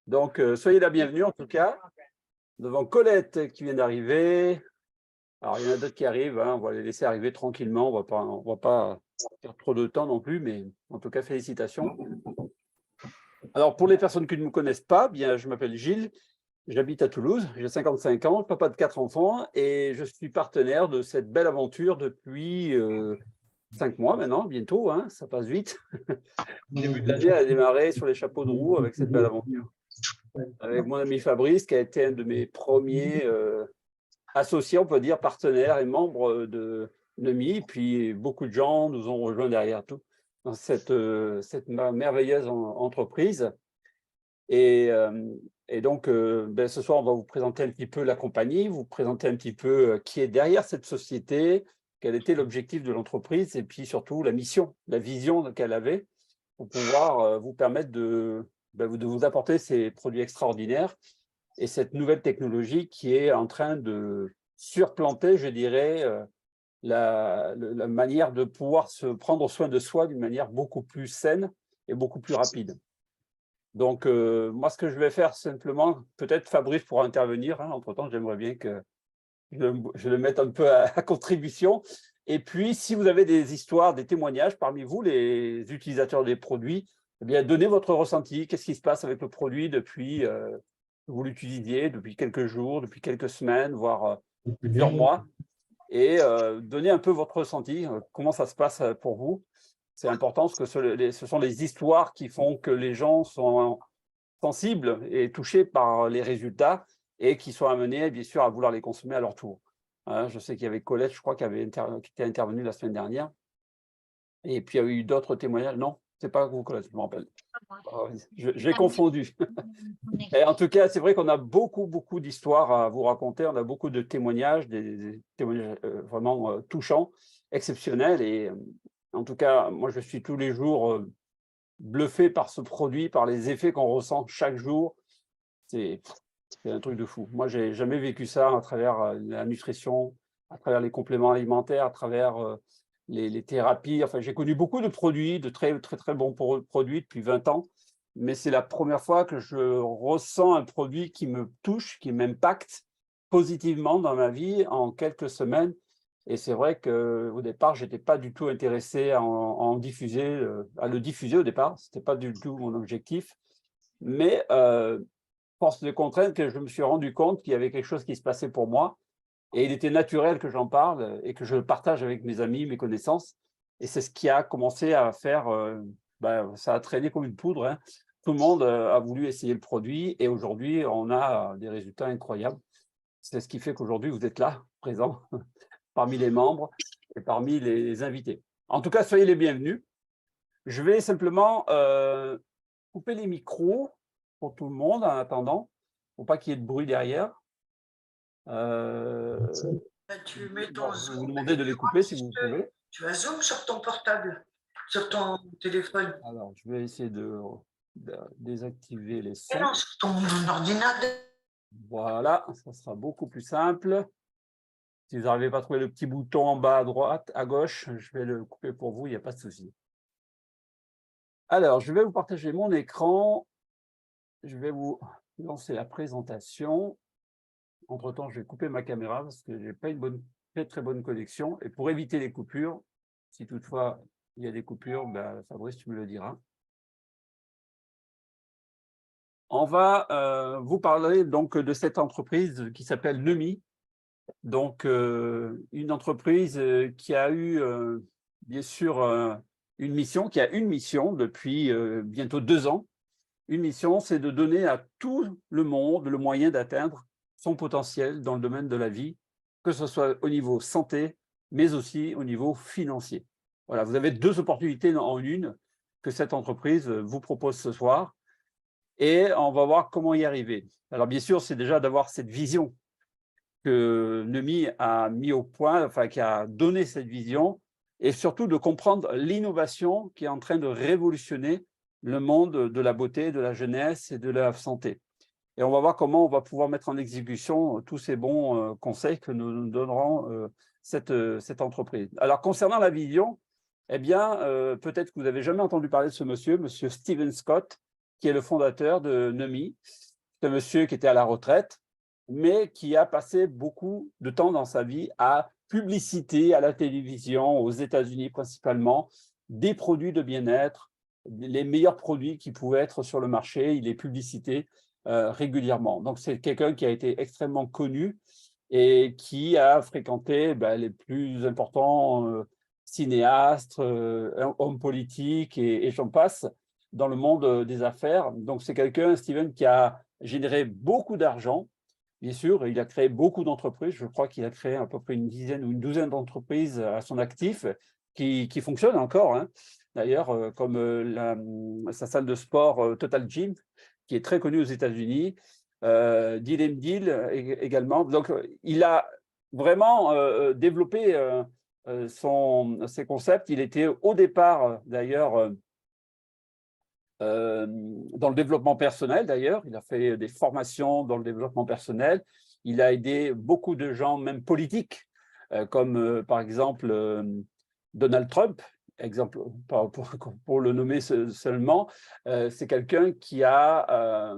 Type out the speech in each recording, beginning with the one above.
Donc, soyez la bienvenue en tout cas, devant Colette qui vient d'arriver. Alors, il y en a d'autres qui arrivent, hein, on va les laisser arriver tranquillement, on va pas perdre trop de temps non plus, mais en tout cas, félicitations. Alors, pour les personnes qui ne me connaissent pas, bien, je m'appelle Gilles, j'habite à Toulouse, j'ai 55 ans, papa de 4 enfants, et je suis partenaire de cette belle aventure depuis 5 mois maintenant, bientôt, hein, ça passe vite. Le début de l'année a démarré sur les chapeaux de roue avec cette belle aventure. Avec mon ami Fabrice, qui a été un de mes premiers associés, on peut dire, partenaires et membres de NEMI. Puis beaucoup de gens nous ont rejoints derrière tout dans cette merveilleuse entreprise. Et, et donc, ben, ce soir, on va vous présenter un petit peu la compagnie, vous présenter un petit peu qui est derrière cette société, quel était l'objectif de l'entreprise et puis surtout la mission, la vision qu'elle avait pour pouvoir vous permettre de vous apporter ces produits extraordinaires et cette nouvelle technologie qui est en train de surplanter, je dirais, la manière de pouvoir se prendre soin de soi d'une manière beaucoup plus saine et beaucoup plus rapide. Donc, moi, ce que je vais faire simplement, peut-être Fabrice pourra intervenir, hein, entre-temps, j'aimerais bien que je le mette un peu à contribution. Et puis, si vous avez des histoires, des témoignages parmi vous, les utilisateurs des produits, eh bien, donnez votre ressenti. Qu'est-ce qui se passe avec le produit depuis que vous l'utilisiez, depuis quelques jours, depuis quelques semaines, voire plusieurs mois. Et donnez un peu votre ressenti, comment ça se passe pour vous. C'est important parce que ce sont les histoires qui font que les gens sont sensibles et touchés par les résultats et qui sont amenés, bien sûr, à vouloir les consommer à leur tour. Hein, je sais qu'il y avait Colette, je crois, qui était intervenue la semaine dernière. Et puis, il y a eu d'autres témoignages. Non, c'est pas vous, Colette, je me rappelle. J'ai confondu. Et en tout cas, c'est vrai qu'on a beaucoup, beaucoup d'histoires à vous raconter. On a beaucoup de témoignages, des témoignages vraiment touchants, exceptionnels. Et en tout cas, moi, je suis tous les jours bluffé par ce produit, par les effets qu'on ressent chaque jour. C'est un truc de fou. Moi, j'ai jamais vécu ça à travers la nutrition, à travers les compléments alimentaires, à travers les thérapies. Enfin, j'ai connu beaucoup de produits, de très, très, très bons produits depuis 20 ans, mais c'est la première fois que je ressens un produit qui me touche, qui m'impacte positivement dans ma vie en quelques semaines. Et c'est vrai qu'au départ, je n'étais pas du tout intéressé à le diffuser au départ. Ce n'était pas du tout mon objectif. Mais force de contrainte que je me suis rendu compte qu'il y avait quelque chose qui se passait pour moi. Et il était naturel que j'en parle et que je le partage avec mes amis, mes connaissances. Et c'est ce qui a commencé à faire, ça a traîné comme une poudre, hein. Tout le monde a voulu essayer le produit et aujourd'hui, on a des résultats incroyables. C'est ce qui fait qu'aujourd'hui, vous êtes là, présent, parmi les membres et parmi les invités. En tout cas, soyez les bienvenus. Je vais simplement couper les micros pour tout le monde en attendant, pour pas qu'il y ait de bruit derrière. Tu mets Bon, ton je vais vous Zoom demander et de les tu couper si vous pouvez. tu as Zoom sur ton portable, sur ton téléphone. Alors, je vais essayer de désactiver les Et sons. non, sur ton ordinateur. Voilà, ça sera beaucoup plus simple. Si vous n'arrivez pas à trouver le petit bouton en bas à droite, à gauche, je vais le couper pour vous, il n'y a pas de souci. Alors, je vais vous partager mon écran. Je vais vous lancer la présentation. Entre-temps, je vais couper ma caméra parce que je n'ai pas une très bonne connexion. Et pour éviter les coupures, si toutefois il y a des coupures, ben, Fabrice, tu me le diras. On va vous parler donc de cette entreprise qui s'appelle NEMI. Donc, une entreprise qui a eu, bien sûr, qui a une mission depuis bientôt 2 ans. Une mission, c'est de donner à tout le monde le moyen d'atteindre son potentiel dans le domaine de la vie, que ce soit au niveau santé, mais aussi au niveau financier. Voilà, vous avez 2 opportunités en une que cette entreprise vous propose ce soir et on va voir comment y arriver. Alors bien sûr, c'est déjà d'avoir cette vision que NEMI a mis au point, enfin qui a donné cette vision, et surtout de comprendre l'innovation qui est en train de révolutionner le monde de la beauté, de la jeunesse et de la santé. Et on va voir comment on va pouvoir mettre en exécution tous ces bons conseils que nous donnerons cette entreprise. Alors concernant la vision, eh bien, peut-être que vous n'avez jamais entendu parler de ce monsieur Steven Scott, qui est le fondateur de Nemi. C'est un monsieur qui était à la retraite, mais qui a passé beaucoup de temps dans sa vie à publiciter à la télévision, aux États-Unis principalement, des produits de bien-être, les meilleurs produits qui pouvaient être sur le marché, il les publicitait régulièrement. Donc, c'est quelqu'un qui a été extrêmement connu et qui a fréquenté les plus importants cinéastes, hommes politiques et j'en passe dans le monde des affaires. Donc, c'est quelqu'un, Steven, qui a généré beaucoup d'argent. Bien sûr, il a créé beaucoup d'entreprises. Je crois qu'il a créé à peu près une dizaine ou une douzaine d'entreprises à son actif qui fonctionnent encore. Hein. D'ailleurs, comme sa salle de sport Total Gym, qui est très connue aux États-Unis, Deal & Deal également. Donc, il a vraiment développé ses concepts. Il était au départ, d'ailleurs, dans le développement personnel, d'ailleurs. Il a fait des formations dans le développement personnel. Il a aidé beaucoup de gens, même politiques, comme par exemple Donald Trump, exemple, pour le nommer seulement. C'est quelqu'un qui a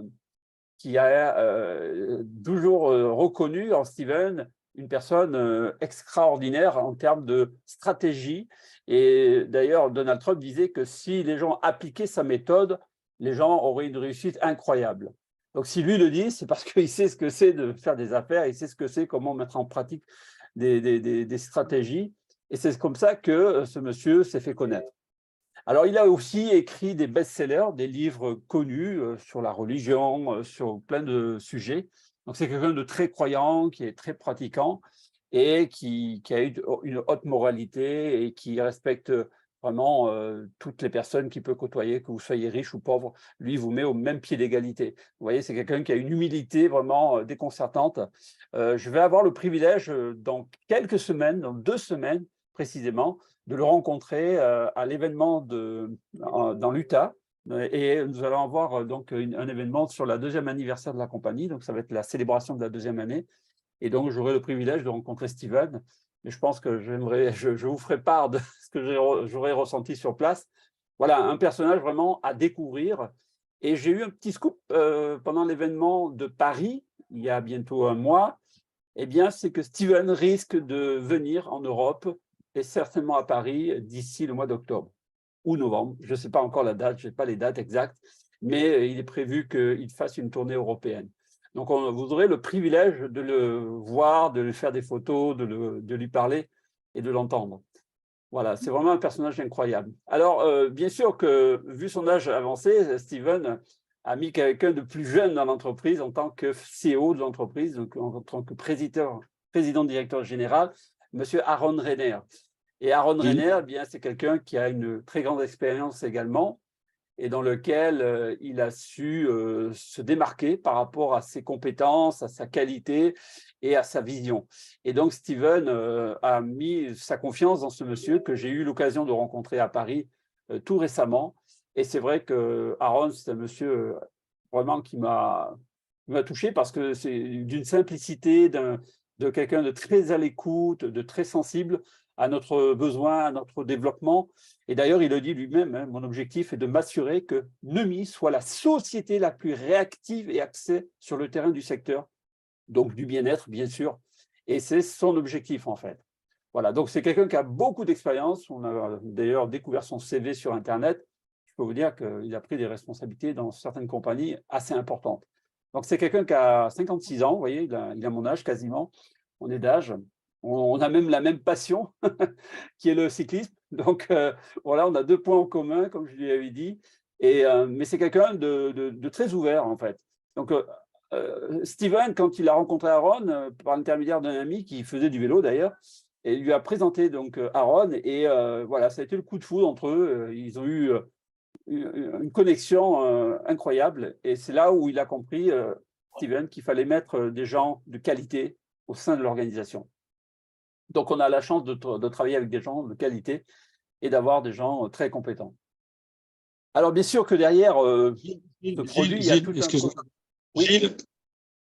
toujours reconnu en Steven une personne extraordinaire en termes de stratégie. Et d'ailleurs, Donald Trump disait que si les gens appliquaient sa méthode, les gens auraient une réussite incroyable. Donc, si lui le dit, c'est parce qu'il sait ce que c'est de faire des affaires, il sait ce que c'est, comment mettre en pratique des stratégies. Et c'est comme ça que ce monsieur s'est fait connaître. Alors, il a aussi écrit des best-sellers, des livres connus sur la religion, sur plein de sujets. Donc, c'est quelqu'un de très croyant, qui est très pratiquant et qui a eu une haute moralité et qui respecte vraiment toutes les personnes qu'il peut côtoyer, que vous soyez riche ou pauvre. Lui, il vous met au même pied d'égalité. Vous voyez, c'est quelqu'un qui a une humilité vraiment déconcertante. Je vais avoir le privilège dans quelques semaines, dans 2 semaines précisément, de le rencontrer à l'événement dans l'Utah. Et nous allons avoir donc un événement sur la 2e anniversaire de la compagnie. Donc, ça va être la célébration de la 2e année. Et donc, j'aurai le privilège de rencontrer Steven. Mais je pense que je vous ferai part de ce que j'aurais ressenti sur place. Voilà, un personnage vraiment à découvrir. Et j'ai eu un petit scoop pendant l'événement de Paris, il y a bientôt 1 mois. Eh bien, c'est que Steven risque de venir en Europe et certainement à Paris d'ici le mois d'octobre ou novembre. Je ne sais pas encore la date, je n'ai pas les dates exactes, mais il est prévu qu'il fasse une tournée européenne. Donc, vous aurez le privilège de le voir, de lui faire des photos, de lui parler et de l'entendre. Voilà, c'est vraiment un personnage incroyable. Alors, bien sûr que, vu son âge avancé, Steven a mis quelqu'un de plus jeune dans l'entreprise en tant que CEO de l'entreprise, donc en tant que président-directeur général, M. Aaron Reiner. Et Aaron Reiner, bien, c'est quelqu'un qui a une très grande expérience également et dans lequel il a su se démarquer par rapport à ses compétences, à sa qualité et à sa vision. Et donc, Steven a mis sa confiance dans ce monsieur que j'ai eu l'occasion de rencontrer à Paris tout récemment. Et c'est vrai que Aaron, c'est un monsieur vraiment qui m'a touché parce que c'est d'une simplicité, de quelqu'un de très à l'écoute, de très sensible à notre besoin, à notre développement. Et d'ailleurs, il le dit lui-même, hein, mon objectif est de m'assurer que Nemi soit la société la plus réactive et axée sur le terrain du secteur, donc du bien-être, bien sûr. Et c'est son objectif, en fait. Voilà, donc c'est quelqu'un qui a beaucoup d'expérience. On a d'ailleurs découvert son CV sur Internet. Je peux vous dire qu'il a pris des responsabilités dans certaines compagnies assez importantes. Donc, c'est quelqu'un qui a 56 ans, vous voyez, il a mon âge quasiment. On est d'âge. On a même la même passion, qui est le cyclisme. Donc, voilà, on a 2 points en commun, comme je lui avais dit. Mais c'est quelqu'un de très ouvert, en fait. Donc, Steven, quand il a rencontré Aaron, par l'intermédiaire d'un ami qui faisait du vélo d'ailleurs, et il lui a présenté donc Aaron, et voilà, ça a été le coup de foudre entre eux. Ils ont eu une connexion incroyable. Et c'est là où il a compris, Steven, qu'il fallait mettre des gens de qualité au sein de l'organisation. Donc, on a la chance de travailler avec des gens de qualité et d'avoir des gens très compétents. Alors, bien sûr que derrière ce produit, il y a tout un… Oui. Gilles,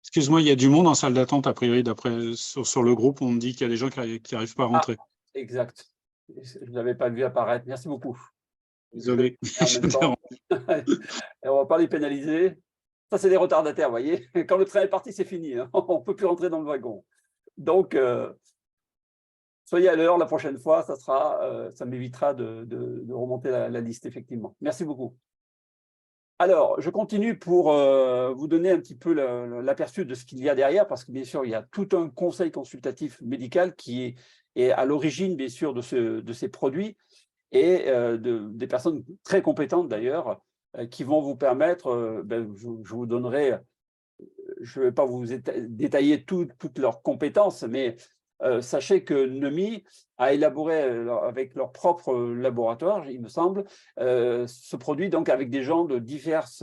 excuse-moi, il y a du monde en salle d'attente, a priori, d'après sur le groupe, on me dit qu'il y a des gens qui n'arrivent pas à rentrer. Exact. Je ne l'avais pas vu apparaître. Merci beaucoup. Désolé. Et en même temps, et on ne va pas les pénaliser. Ça, c'est des retardataires, vous voyez. Quand le train est parti, c'est fini, hein. On ne peut plus rentrer dans le wagon. Donc, soyez à l'heure la prochaine fois, ça m'évitera de remonter la liste, effectivement. Merci beaucoup. Alors, je continue pour vous donner un petit peu l'aperçu de ce qu'il y a derrière, parce que bien sûr, il y a tout un conseil consultatif médical qui est à l'origine, bien sûr, de ces produits et des personnes très compétentes d'ailleurs, qui vont vous permettre, je vous donnerai, je ne vais pas vous détailler toutes leurs compétences, mais sachez que Nomi a élaboré avec leur propre laboratoire, il me semble, ce produit donc avec des gens de diverses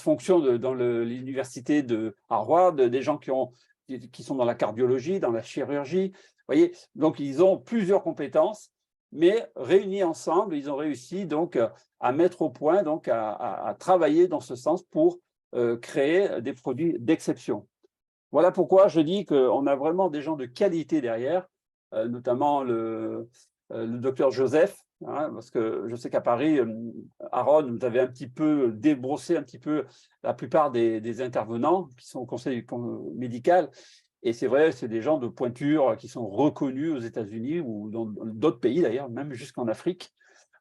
fonctions dans l'université de Harvard, des gens qui sont dans la cardiologie, dans la chirurgie. Vous voyez, donc ils ont plusieurs compétences, mais réunis ensemble, ils ont réussi donc à mettre au point, donc à travailler dans ce sens pour créer des produits d'exception. Voilà pourquoi je dis qu'on a vraiment des gens de qualité derrière, notamment le docteur Joseph, hein, parce que je sais qu'à Paris, Aaron, vous avez un petit peu débrossé un petit peu la plupart des intervenants qui sont au conseil médical. Et c'est vrai, c'est des gens de pointure qui sont reconnus aux États-Unis ou dans d'autres pays d'ailleurs, même jusqu'en Afrique.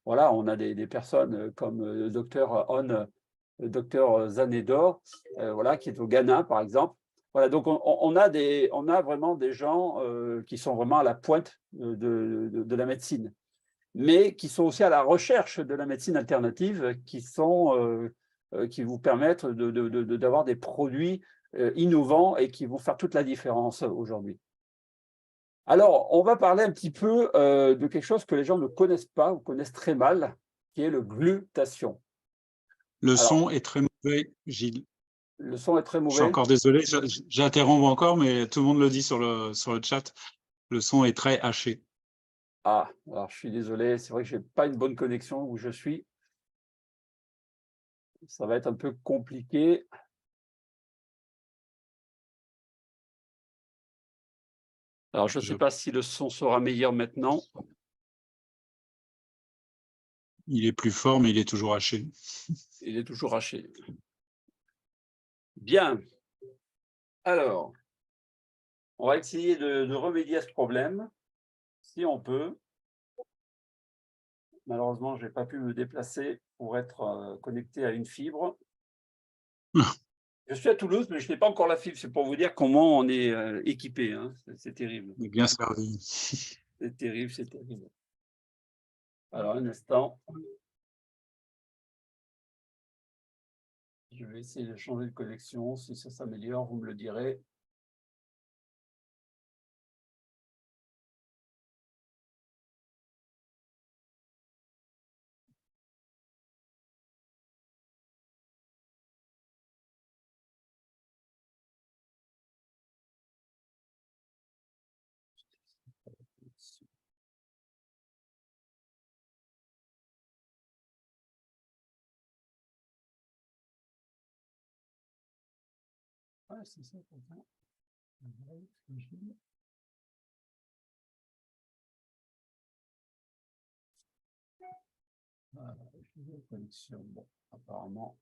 Voilà, on a des personnes comme le docteur Zanedor, voilà, qui est au Ghana, par exemple. Voilà, donc on a vraiment des gens qui sont vraiment à la pointe de la médecine, mais qui sont aussi à la recherche de la médecine alternative, qui vous permettent d'avoir des produits innovants et qui vont faire toute la différence aujourd'hui. Alors, on va parler un petit peu de quelque chose que les gens ne connaissent pas ou connaissent très mal, qui est le glutathion. Le son est très mauvais, Gilles. Le son est très Je suis mauvais. encore désolé, j'interromps encore, mais tout le monde le dit sur le chat. Le son est très haché. Ah, alors je suis désolé, c'est vrai que je n'ai pas une bonne connexion où je suis. Ça va être un peu compliqué. Alors, je ne sais pas si le son sera meilleur maintenant. Il est plus fort, mais il est toujours haché. Il est toujours haché. Bien. Alors, on va essayer de remédier à ce problème, si on peut. Malheureusement, je n'ai pas pu me déplacer pour être connecté à une fibre. Je suis à Toulouse, mais je n'ai pas encore la fibre. C'est pour vous dire comment on est équipé, hein. C'est terrible. Il est bien servi. C'est terrible, c'est terrible. Alors, un instant. Je vais essayer de changer de connexion. Si ça s'améliore, vous me le direz. Ah, c'est ça, pour ça. Voilà, connexion. Bon, apparemment.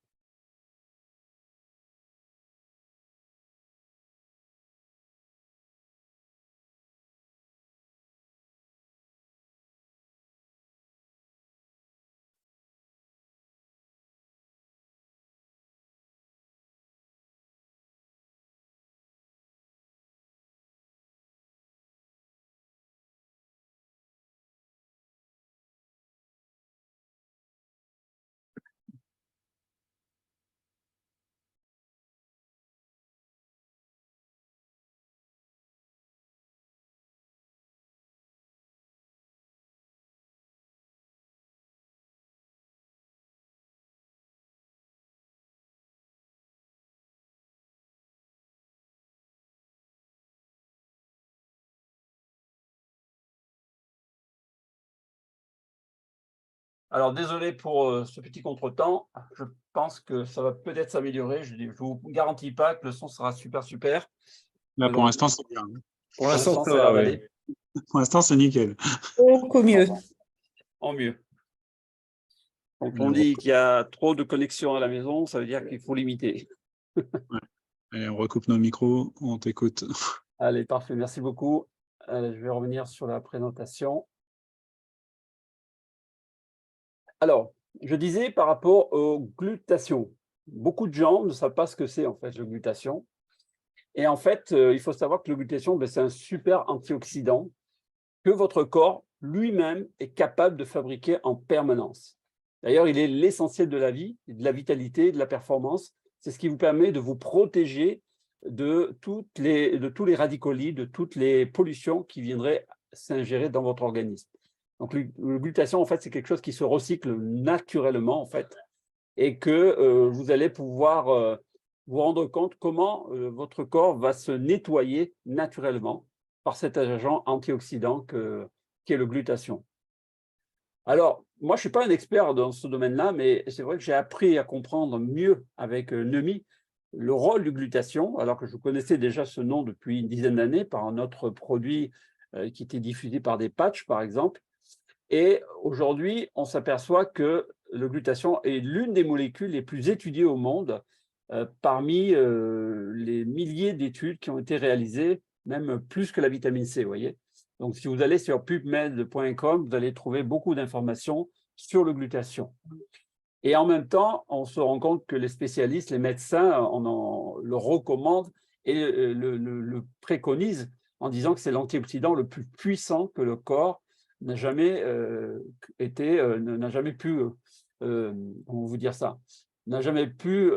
Alors, désolé pour ce petit contretemps. Je pense que ça va peut-être s'améliorer. Je ne vous garantis pas que le son sera super. Là, pour l'instant, c'est bien. Pour l'instant, ça a l'air d'aller. Pour l'instant, c'est nickel. Beaucoup mieux. En mieux. Quand on dit qu'il y a trop de connexions à la maison, ça veut dire qu'il faut limiter. Allez, on recoupe nos micros, on t'écoute. Allez, parfait, merci beaucoup. Je vais revenir sur la présentation. Alors, je disais par rapport aux glutations, beaucoup de gens ne savent pas ce que c'est en fait le glutation. Et en fait, il faut savoir que le glutation, c'est un super antioxydant que votre corps lui-même est capable de fabriquer en permanence. D'ailleurs, il est l'essentiel de la vie, de la vitalité, de la performance. C'est ce qui vous permet de vous protéger de tous les radicaux libres, de toutes les pollutions qui viendraient s'ingérer dans votre organisme. Donc, le glutation, en fait, c'est quelque chose qui se recycle naturellement, en fait, et que vous allez pouvoir vous rendre compte comment votre corps va se nettoyer naturellement par cet agent antioxydant qu'est le glutation. Alors, moi, je ne suis pas un expert dans ce domaine-là, mais c'est vrai que j'ai appris à comprendre mieux avec Nemi le rôle du glutation, alors que je connaissais déjà ce nom depuis une dizaine d'années par un autre produit qui était diffusé par des patchs, par exemple. Et aujourd'hui, on s'aperçoit que le glutation est l'une des molécules les plus étudiées au monde parmi les milliers d'études qui ont été réalisées, même plus que la vitamine C, vous voyez. Donc, si vous allez sur pubmed.com, vous allez trouver beaucoup d'informations sur le glutation. Et en même temps, on se rend compte que les spécialistes, les médecins, le recommandent et le préconisent en disant que c'est l'antioxydant le plus puissant que le corps n'a jamais n'a jamais pu, comment vous dire ça, n'a jamais pu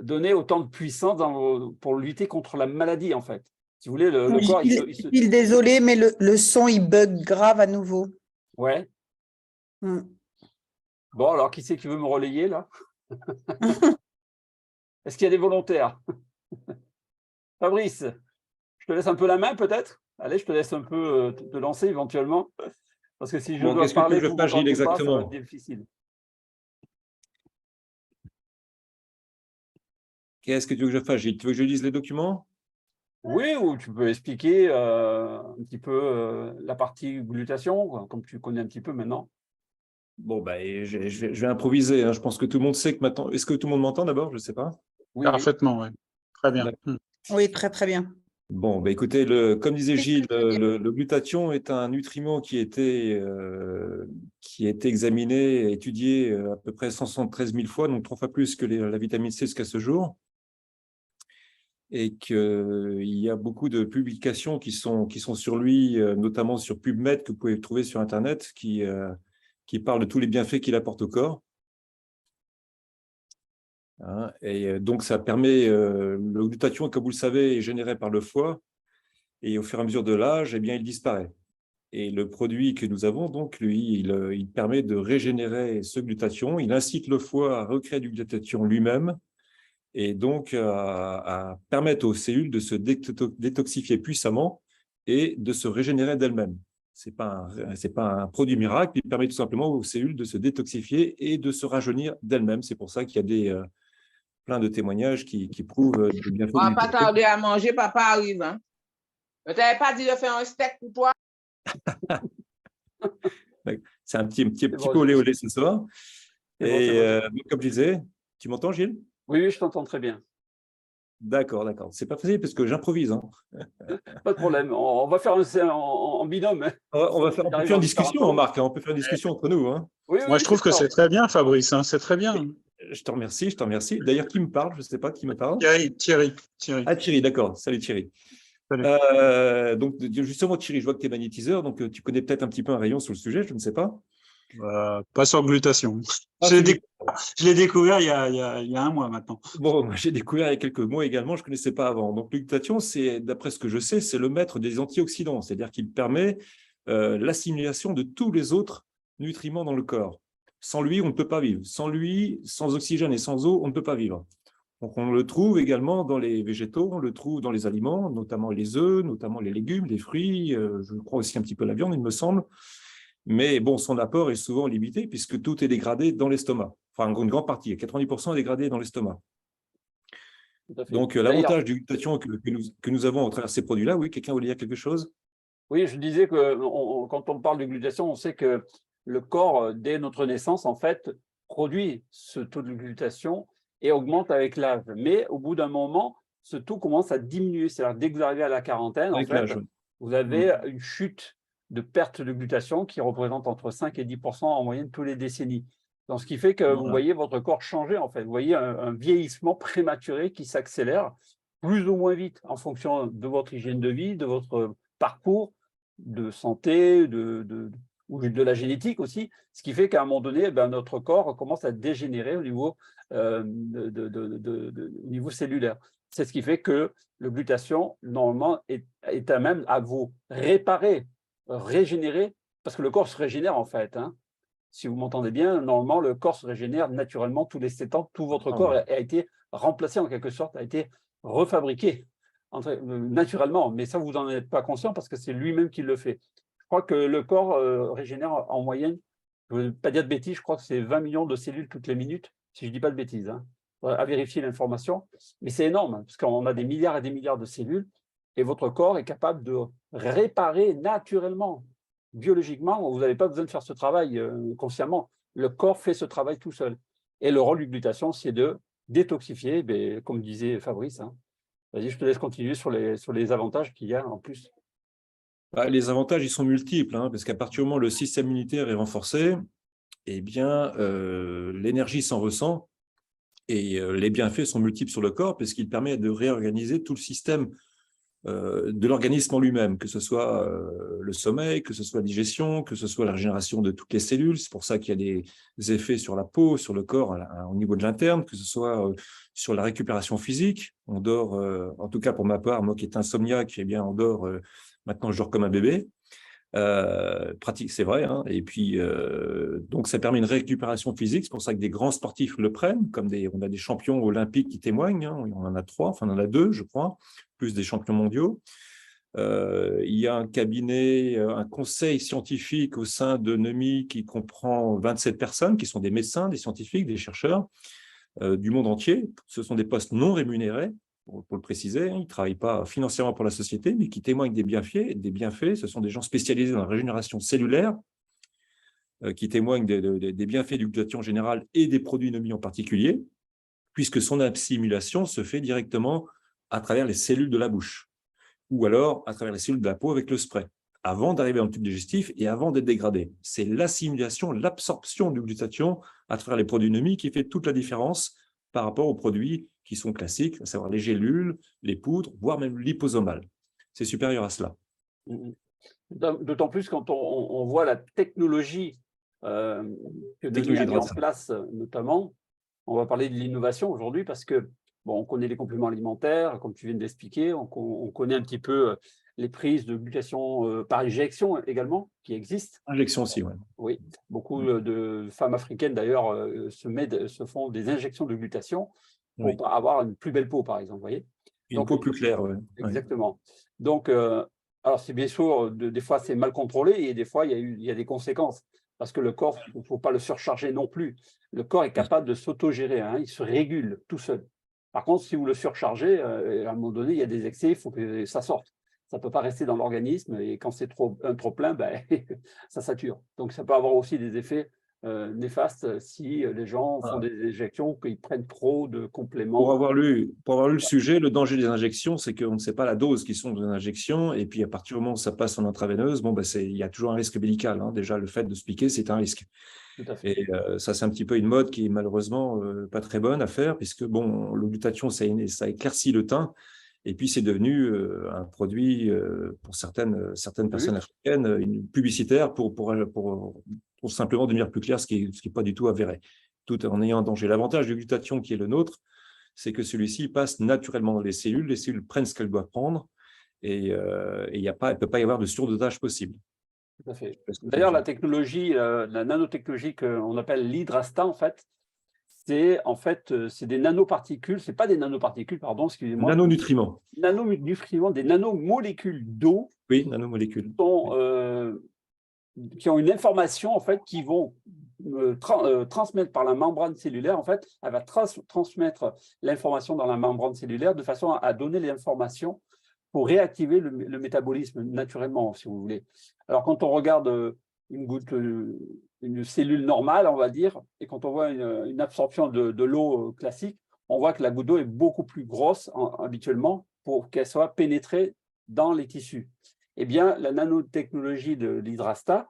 donner autant de puissance pour lutter contre la maladie, en fait. Si vous voulez, le corps, Gilles, désolé, mais le son, il bug grave à nouveau. Ouais. Bon, alors, qui c'est qui veut me relayer, là? Est-ce qu'il y a des volontaires? Fabrice, je te laisse un peu la main, peut-être? Allez, je te laisse un peu te lancer éventuellement. Parce que si je dois parler, vous m'entendez pas, ça va être difficile. Qu'est-ce que tu veux que je fasse, Gilles? Tu veux que je lise les documents? Oui, ou tu peux expliquer un petit peu la partie glutation, comme tu connais un petit peu maintenant. Bon, bah, je vais improviser, hein. Je pense que tout le monde sait que maintenant… Est-ce que tout le monde m'entend d'abord? Je ne sais pas. Oui, Parfaitement, oui. Très bien. Oui, très, très bien. Bon, bah, écoutez, comme disait Gilles, le glutathion est un nutriment qui a été examiné, étudié à peu près 173 000 fois, donc 3 fois plus que la vitamine C jusqu'à ce jour. Et qu'il y a beaucoup de publications qui sont sur lui, notamment sur PubMed, que vous pouvez trouver sur Internet, qui parlent de tous les bienfaits qu'il apporte au corps. Hein, et donc, ça permet, le glutathion, comme vous le savez, est généré par le foie, et au fur et à mesure de l'âge, eh bien, il disparaît. Et le produit que nous avons, donc, lui, il permet de régénérer ce glutathion, il incite le foie à recréer du glutathion lui-même, et donc à permettre aux cellules de se détoxifier puissamment et de se régénérer d'elles-mêmes. Ce n'est pas un produit miracle, il permet tout simplement aux cellules de se détoxifier et de se rajeunir d'elles-mêmes. C'est pour ça qu'il y a plein de témoignages qui prouvent le bienfait. On va pas tarder à manger, papa arrive. Hein. Je ne t'avais pas dit de faire un steak pour toi. C'est un petit peu olé olé ce soir. Et comme je disais, tu m'entends, Gilles? Oui, je t'entends très bien. D'accord. C'est pas facile parce que j'improvise. Hein. Pas de problème. On va faire en binôme. Hein. On peut faire une discussion, Marc. On peut faire une discussion entre nous. Hein. Oui, moi, je trouve que c'est très bien, Fabrice. Hein, c'est très bien. Je te remercie. D'ailleurs, qui me parle? Je ne sais pas qui me parle. Thierry. Ah, Thierry, d'accord. Salut, Thierry. Salut. Donc, justement, Thierry, je vois que tu es magnétiseur, donc tu connais peut-être un petit peu un rayon sur le sujet, je ne sais pas. Pas sur glutation. Ah, je l'ai découvert il y a un mois maintenant. Bon, moi, j'ai découvert il y a quelques mois également, je ne connaissais pas avant. Donc, le glutathion, d'après ce que je sais, c'est le maître des antioxydants, c'est-à-dire qu'il permet l'assimilation de tous les autres nutriments dans le corps. Sans lui, on ne peut pas vivre. Sans lui, sans oxygène et sans eau, on ne peut pas vivre. Donc, on le trouve également dans les végétaux, on le trouve dans les aliments, notamment les œufs, notamment les légumes, les fruits, je crois aussi un petit peu la viande, il me semble. Mais bon, son apport est souvent limité puisque tout est dégradé dans l'estomac. Enfin, une grande partie, 90% est dégradé dans l'estomac. Donc, l'avantage du glutathion que nous avons à travers ces produits-là, oui, quelqu'un voulait dire quelque chose? Oui, je disais que quand on parle de glutation, on sait que le corps, dès notre naissance, en fait, produit ce taux de glutation et augmente avec l'âge. Mais au bout d'un moment, ce taux commence à diminuer. C'est-à-dire dès que vous arrivez à la quarantaine, en Avec fait, l'âge, oui. vous avez une chute de perte de glutation qui représente entre 5 et 10% en moyenne tous les décennies. Donc, ce qui fait que vous Voilà. voyez votre corps changer, en fait. Vous voyez un vieillissement prématuré qui s'accélère plus ou moins vite en fonction de votre hygiène de vie, de votre parcours de santé, ou de la génétique aussi, ce qui fait qu'à un moment donné, notre corps commence à dégénérer au niveau, au niveau cellulaire. C'est ce qui fait que le glutation, normalement, est à même à vous réparer, régénérer, parce que le corps se régénère en fait. Hein. Si vous m'entendez bien, normalement, le corps se régénère naturellement tous les 7 ans. Tout votre corps a été remplacé en quelque sorte, a été refabriqué naturellement. Mais ça, vous n'en êtes pas conscient parce que c'est lui-même qui le fait. Je crois que le corps régénère en moyenne, je ne veux pas dire de bêtises, je crois que c'est 20 millions de cellules toutes les minutes, si je ne dis pas de bêtises. Hein. À vérifier l'information. Mais c'est énorme, hein, parce qu'on a des milliards et des milliards de cellules, et votre corps est capable de réparer naturellement, biologiquement. Vous n'avez pas besoin de faire ce travail consciemment. Le corps fait ce travail tout seul. Et le rôle du glutation, c'est de détoxifier, comme disait Fabrice. Hein. Vas-y, je te laisse continuer sur les avantages qu'il y a en plus. Les avantages, ils sont multiples, hein, parce qu'à partir du moment où le système immunitaire est renforcé, eh bien, l'énergie s'en ressent et les bienfaits sont multiples sur le corps, parce qu'il permet de réorganiser tout le système de l'organisme en lui-même, que ce soit le sommeil, que ce soit la digestion, que ce soit la régénération de toutes les cellules. C'est pour ça qu'il y a des effets sur la peau, sur le corps, au niveau de l'interne, que ce soit sur la récupération physique. On dort, en tout cas pour ma part, moi qui est insomniaque, eh bien, on dort, maintenant je dors comme un bébé. Pratique, c'est vrai. Hein. Et puis, donc, ça permet une récupération physique. C'est pour ça que des grands sportifs le prennent, comme on a des champions olympiques qui témoignent. Hein. On en a 3, enfin, on en a 2, je crois, plus des champions mondiaux. Il y a un cabinet, un conseil scientifique au sein de NEMI qui comprend 27 personnes, qui sont des médecins, des scientifiques, des chercheurs du monde entier. Ce sont des postes non rémunérés. Pour le préciser, ils ne travaillent pas financièrement pour la société, mais qui témoignent des bienfaits. Des bienfaits, ce sont des gens spécialisés dans la régénération cellulaire, qui témoignent des bienfaits du glutathion en général et des produits NEMI en particulier, puisque son assimilation se fait directement à travers les cellules de la bouche, ou alors à travers les cellules de la peau avec le spray, avant d'arriver dans le tube digestif et avant d'être dégradé. C'est l'assimilation, l'absorption du glutathion à travers les produits NEMI qui fait toute la différence par rapport aux produits qui sont classiques, à savoir les gélules, les poudres, voire même liposomales. C'est supérieur à cela. D'autant plus quand on voit la technologie que NEMI a mis en place, notamment. On va parler de l'innovation aujourd'hui parce que, bon, on connaît les compléments alimentaires, comme tu viens d'expliquer, on connaît un petit peu les prises de glutation par injection également, qui existent. Injection aussi, oui. Oui, beaucoup de femmes africaines d'ailleurs se font des injections de glutation pour avoir une plus belle peau, par exemple, vous voyez. Une peau plus claire, oui. Exactement. Donc, alors c'est bien sûr, des fois c'est mal contrôlé et des fois il y a des conséquences. Parce que le corps, il ne faut pas le surcharger non plus. Le corps est capable de s'autogérer, hein, il se régule tout seul. Par contre, si vous le surchargez, à un moment donné, il y a des excès, il faut que ça sorte. Ça ne peut pas rester dans l'organisme et quand c'est un trop plein, ça sature. Donc ça peut avoir aussi des effets néfastes si les gens font des injections, qu'ils prennent trop de compléments. Pour avoir lu le sujet, le danger des injections, c'est qu'on ne sait pas la dose qui sont dans les injections. Et puis, à partir du moment où ça passe en intraveineuse, il y a toujours un risque médical. Hein. Déjà, le fait de se piquer, c'est un risque. Tout à fait. Et ça, c'est un petit peu une mode qui est malheureusement pas très bonne à faire, puisque le glutathion, ça éclaircit le teint. Et puis, c'est devenu un produit, pour certaines personnes africaines, publicitaire pour simplement devenir plus clair, ce qui est pas du tout avéré, tout en ayant un danger. L'avantage du glutathion qui est le nôtre, c'est que celui-ci passe naturellement dans les cellules prennent ce qu'elles doivent prendre, et il ne peut pas y avoir de surdosage possible. Tout à fait. D'ailleurs, la nanotechnologie qu'on appelle l'hydrastat, en fait, c'est des nanoparticules, c'est pas des nanoparticules, pardon, excusez-moi. Nanonutriments. Nanonutriments, des nanomolécules d'eau. Oui, nanomolécules. Qui ont une information, en fait, qui vont transmettre par la membrane cellulaire. En fait, elle va transmettre l'information dans la membrane cellulaire de façon à donner l'information pour réactiver le métabolisme naturellement, si vous voulez. Alors, quand on regarde une goutte une cellule normale, on va dire, et quand on voit une absorption de l'eau classique, on voit que la goutte d'eau est beaucoup plus grosse habituellement pour qu'elle soit pénétrée dans les tissus. Eh bien, la nanotechnologie de l'Hydrasta,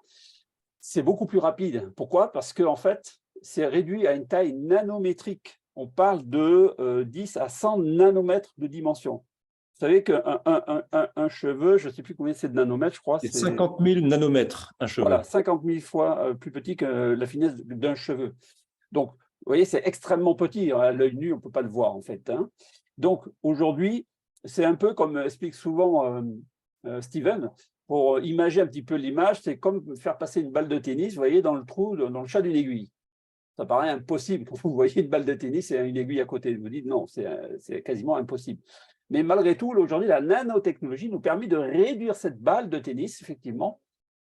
c'est beaucoup plus rapide. Pourquoi? Parce qu'en fait, c'est réduit à une taille nanométrique. On parle de 10 à 100 nanomètres de dimension. Vous savez qu'un cheveu, je ne sais plus combien c'est de nanomètres, je crois. C'est 50 000 nanomètres, un cheveu. Voilà, 50 000 fois plus petit que la finesse d'un cheveu. Donc, vous voyez, c'est extrêmement petit. À l'œil nu, on ne peut pas le voir, en fait. Hein. Donc, aujourd'hui, c'est un peu comme explique souvent Steven, pour imager un petit peu l'image, c'est comme faire passer une balle de tennis, vous voyez, dans le trou, dans le chat d'une aiguille. Ça paraît impossible. Quand vous voyez une balle de tennis et une aiguille à côté, vous dites non, c'est quasiment impossible. Mais malgré tout, aujourd'hui, la nanotechnologie nous permet de réduire cette balle de tennis, effectivement,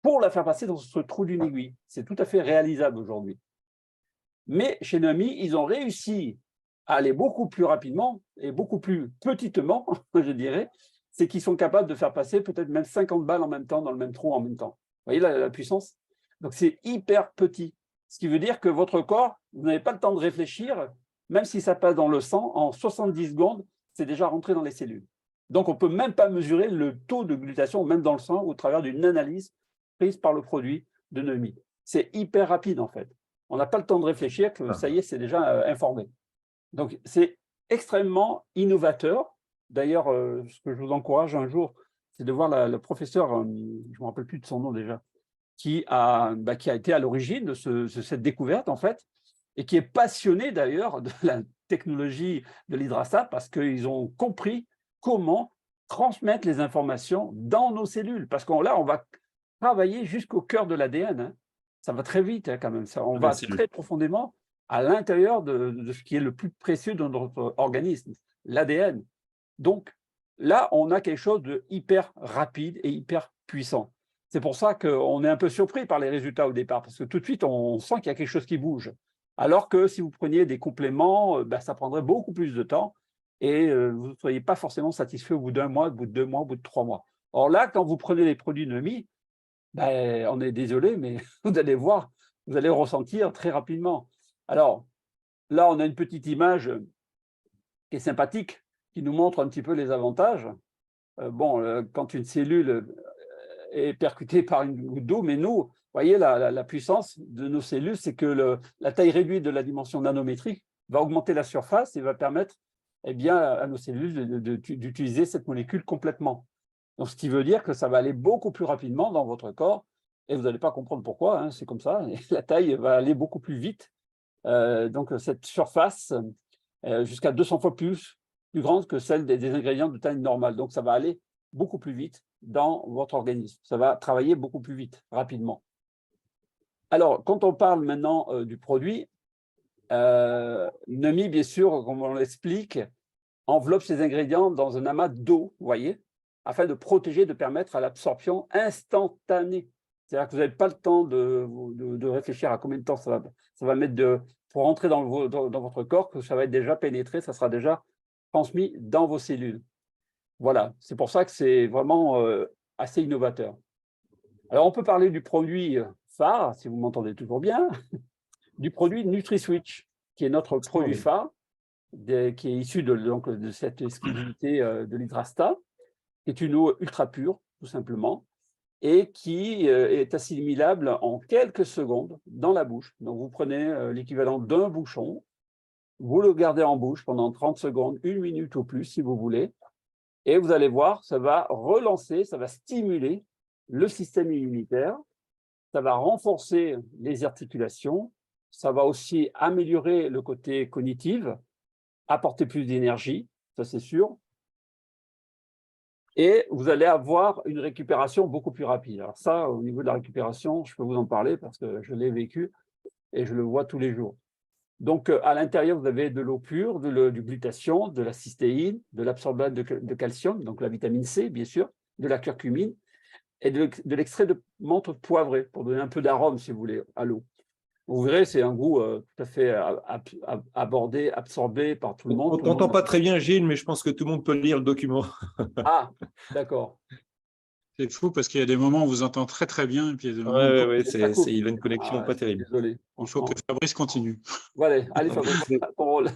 pour la faire passer dans ce trou d'une aiguille. C'est tout à fait réalisable aujourd'hui. Mais chez Nomi, ils ont réussi à aller beaucoup plus rapidement et beaucoup plus petitement, je dirais, c'est qu'ils sont capables de faire passer peut-être même 50 balles en même temps dans le même trou en même temps. Vous voyez la puissance? Donc c'est hyper petit. Ce qui veut dire que votre corps, vous n'avez pas le temps de réfléchir, même si ça passe dans le sang, en 70 secondes, c'est déjà rentré dans les cellules. Donc on ne peut même pas mesurer le taux de glutation, même dans le sang, au travers d'une analyse prise par le produit de Nomi. C'est hyper rapide en fait. On n'a pas le temps de réfléchir, que ça y est, c'est déjà informé. Donc c'est extrêmement innovateur. D'ailleurs, ce que je vous encourage un jour, c'est de voir le professeur, je ne me rappelle plus de son nom déjà, qui a été à l'origine de cette découverte, en fait, et qui est passionné d'ailleurs de la technologie de l'Hydrasta parce qu'ils ont compris comment transmettre les informations dans nos cellules. Parce que là, on va travailler jusqu'au cœur de l'ADN. Hein. Ça va très vite hein, quand même. Ça, on va très profondément à l'intérieur de ce qui est le plus précieux de notre organisme, l'ADN. Donc là, on a quelque chose de hyper rapide et hyper puissant. C'est pour ça qu'on est un peu surpris par les résultats au départ, parce que tout de suite, on sent qu'il y a quelque chose qui bouge. Alors que si vous preniez des compléments, ça prendrait beaucoup plus de temps et vous ne seriez pas forcément satisfait au bout d'un mois, au bout de 2 mois, au bout de 3 mois. Or là, quand vous prenez les produits Nomi, on est désolé, mais vous allez voir, vous allez ressentir très rapidement. Alors là, on a une petite image qui est sympathique, qui nous montre un petit peu les avantages. Quand une cellule est percutée par une goutte d'eau, mais nous, vous voyez, la puissance de nos cellules, c'est que la taille réduite de la dimension nanométrique va augmenter la surface et va permettre à nos cellules d'utiliser cette molécule complètement. Donc, ce qui veut dire que ça va aller beaucoup plus rapidement dans votre corps et vous n'allez pas comprendre pourquoi, hein, c'est comme ça, et la taille va aller beaucoup plus vite. Donc, cette surface, jusqu'à 200 fois plus grande que celle des ingrédients de taille normale. Donc, ça va aller beaucoup plus vite dans votre organisme. Ça va travailler beaucoup plus vite, rapidement. Alors, quand on parle maintenant du produit, Nomi, bien sûr, comme on l'explique, enveloppe ces ingrédients dans un amas d'eau, vous voyez, afin de protéger, de permettre à l'absorption instantanée. C'est-à-dire que vous n'avez pas le temps de réfléchir à combien de temps ça va mettre pour rentrer dans votre corps, que ça va être déjà pénétré, ça sera déjà transmis dans vos cellules. Voilà, c'est pour ça que c'est vraiment assez innovateur. Alors, on peut parler du produit phare, si vous m'entendez toujours bien, du produit NutriSwitch, qui est notre produit phare, qui est issu de cette exclusivité de l'Hydrasta, qui est une eau ultra pure, tout simplement, et qui est assimilable en quelques secondes dans la bouche. Donc, vous prenez l'équivalent d'un bouchon, vous le gardez en bouche pendant 30 secondes, 1 minute ou plus, si vous voulez, et vous allez voir, ça va relancer, ça va stimuler le système immunitaire, ça va renforcer les articulations, ça va aussi améliorer le côté cognitif, apporter plus d'énergie, ça c'est sûr, et vous allez avoir une récupération beaucoup plus rapide. Alors ça, au niveau de la récupération, je peux vous en parler parce que je l'ai vécu et je le vois tous les jours. Donc, à l'intérieur, vous avez de l'eau pure, du glutathion, de la cystéine, de l'absorbate de calcium, donc la vitamine C, bien sûr, de la curcumine, et de l'extrait de menthe poivré, pour donner un peu d'arôme, si vous voulez, à l'eau. Vous verrez, c'est un goût tout à fait abordé, absorbé par tout le monde. On n'entend pas très bien, Gilles, mais je pense que tout le monde peut lire le document. Ah, d'accord. C'est fou parce qu'il y a des moments où on vous entend très très bien et puis il y a des moments où Ouais, Ça coupe. il a une connexion Ah, pas terrible. désolé. il faut que Fabrice continue. Voilà, allez Fabrice, ton rôle.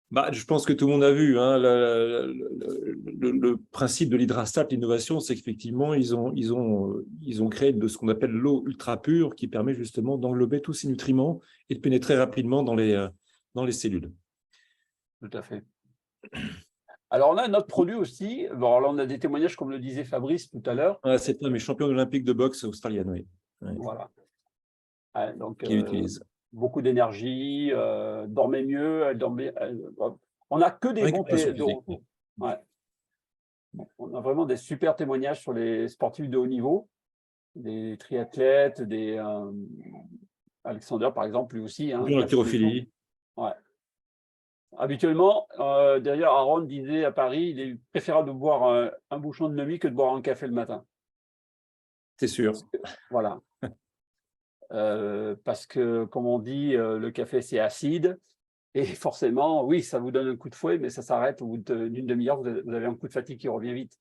Bah, je pense que tout le monde a vu hein, le principe de l'hydrastat, l'innovation, c'est qu'effectivement, ils ont créé de ce qu'on appelle l'eau ultra pure qui permet justement d'englober tous ces nutriments et de pénétrer rapidement dans les cellules. Tout à fait. Alors, on a un autre produit aussi. Bon, là, on a des témoignages, comme le disait Fabrice tout à l'heure. Ah, c'est un mes champions olympiques de boxe australienne, oui. Voilà. Ouais, donc, Qui l'utilise. beaucoup d'énergie, dormait mieux. On n'a que des bons Récupération physique. Ouais. Bon, on a vraiment des super témoignages sur les sportifs de haut niveau, des triathlètes, Alexander, par exemple, lui aussi. Hein, La thyrophilie. Ouais. Habituellement, d'ailleurs, Aaron disait à Paris, il est préférable de boire un bouchon de Nemi que de boire un café le matin. C'est sûr. Voilà. Parce que, comme on dit, le café, c'est acide. Et forcément, oui, ça vous donne un coup de fouet, mais ça s'arrête au bout d'une demi-heure, vous avez un coup de fatigue qui revient vite.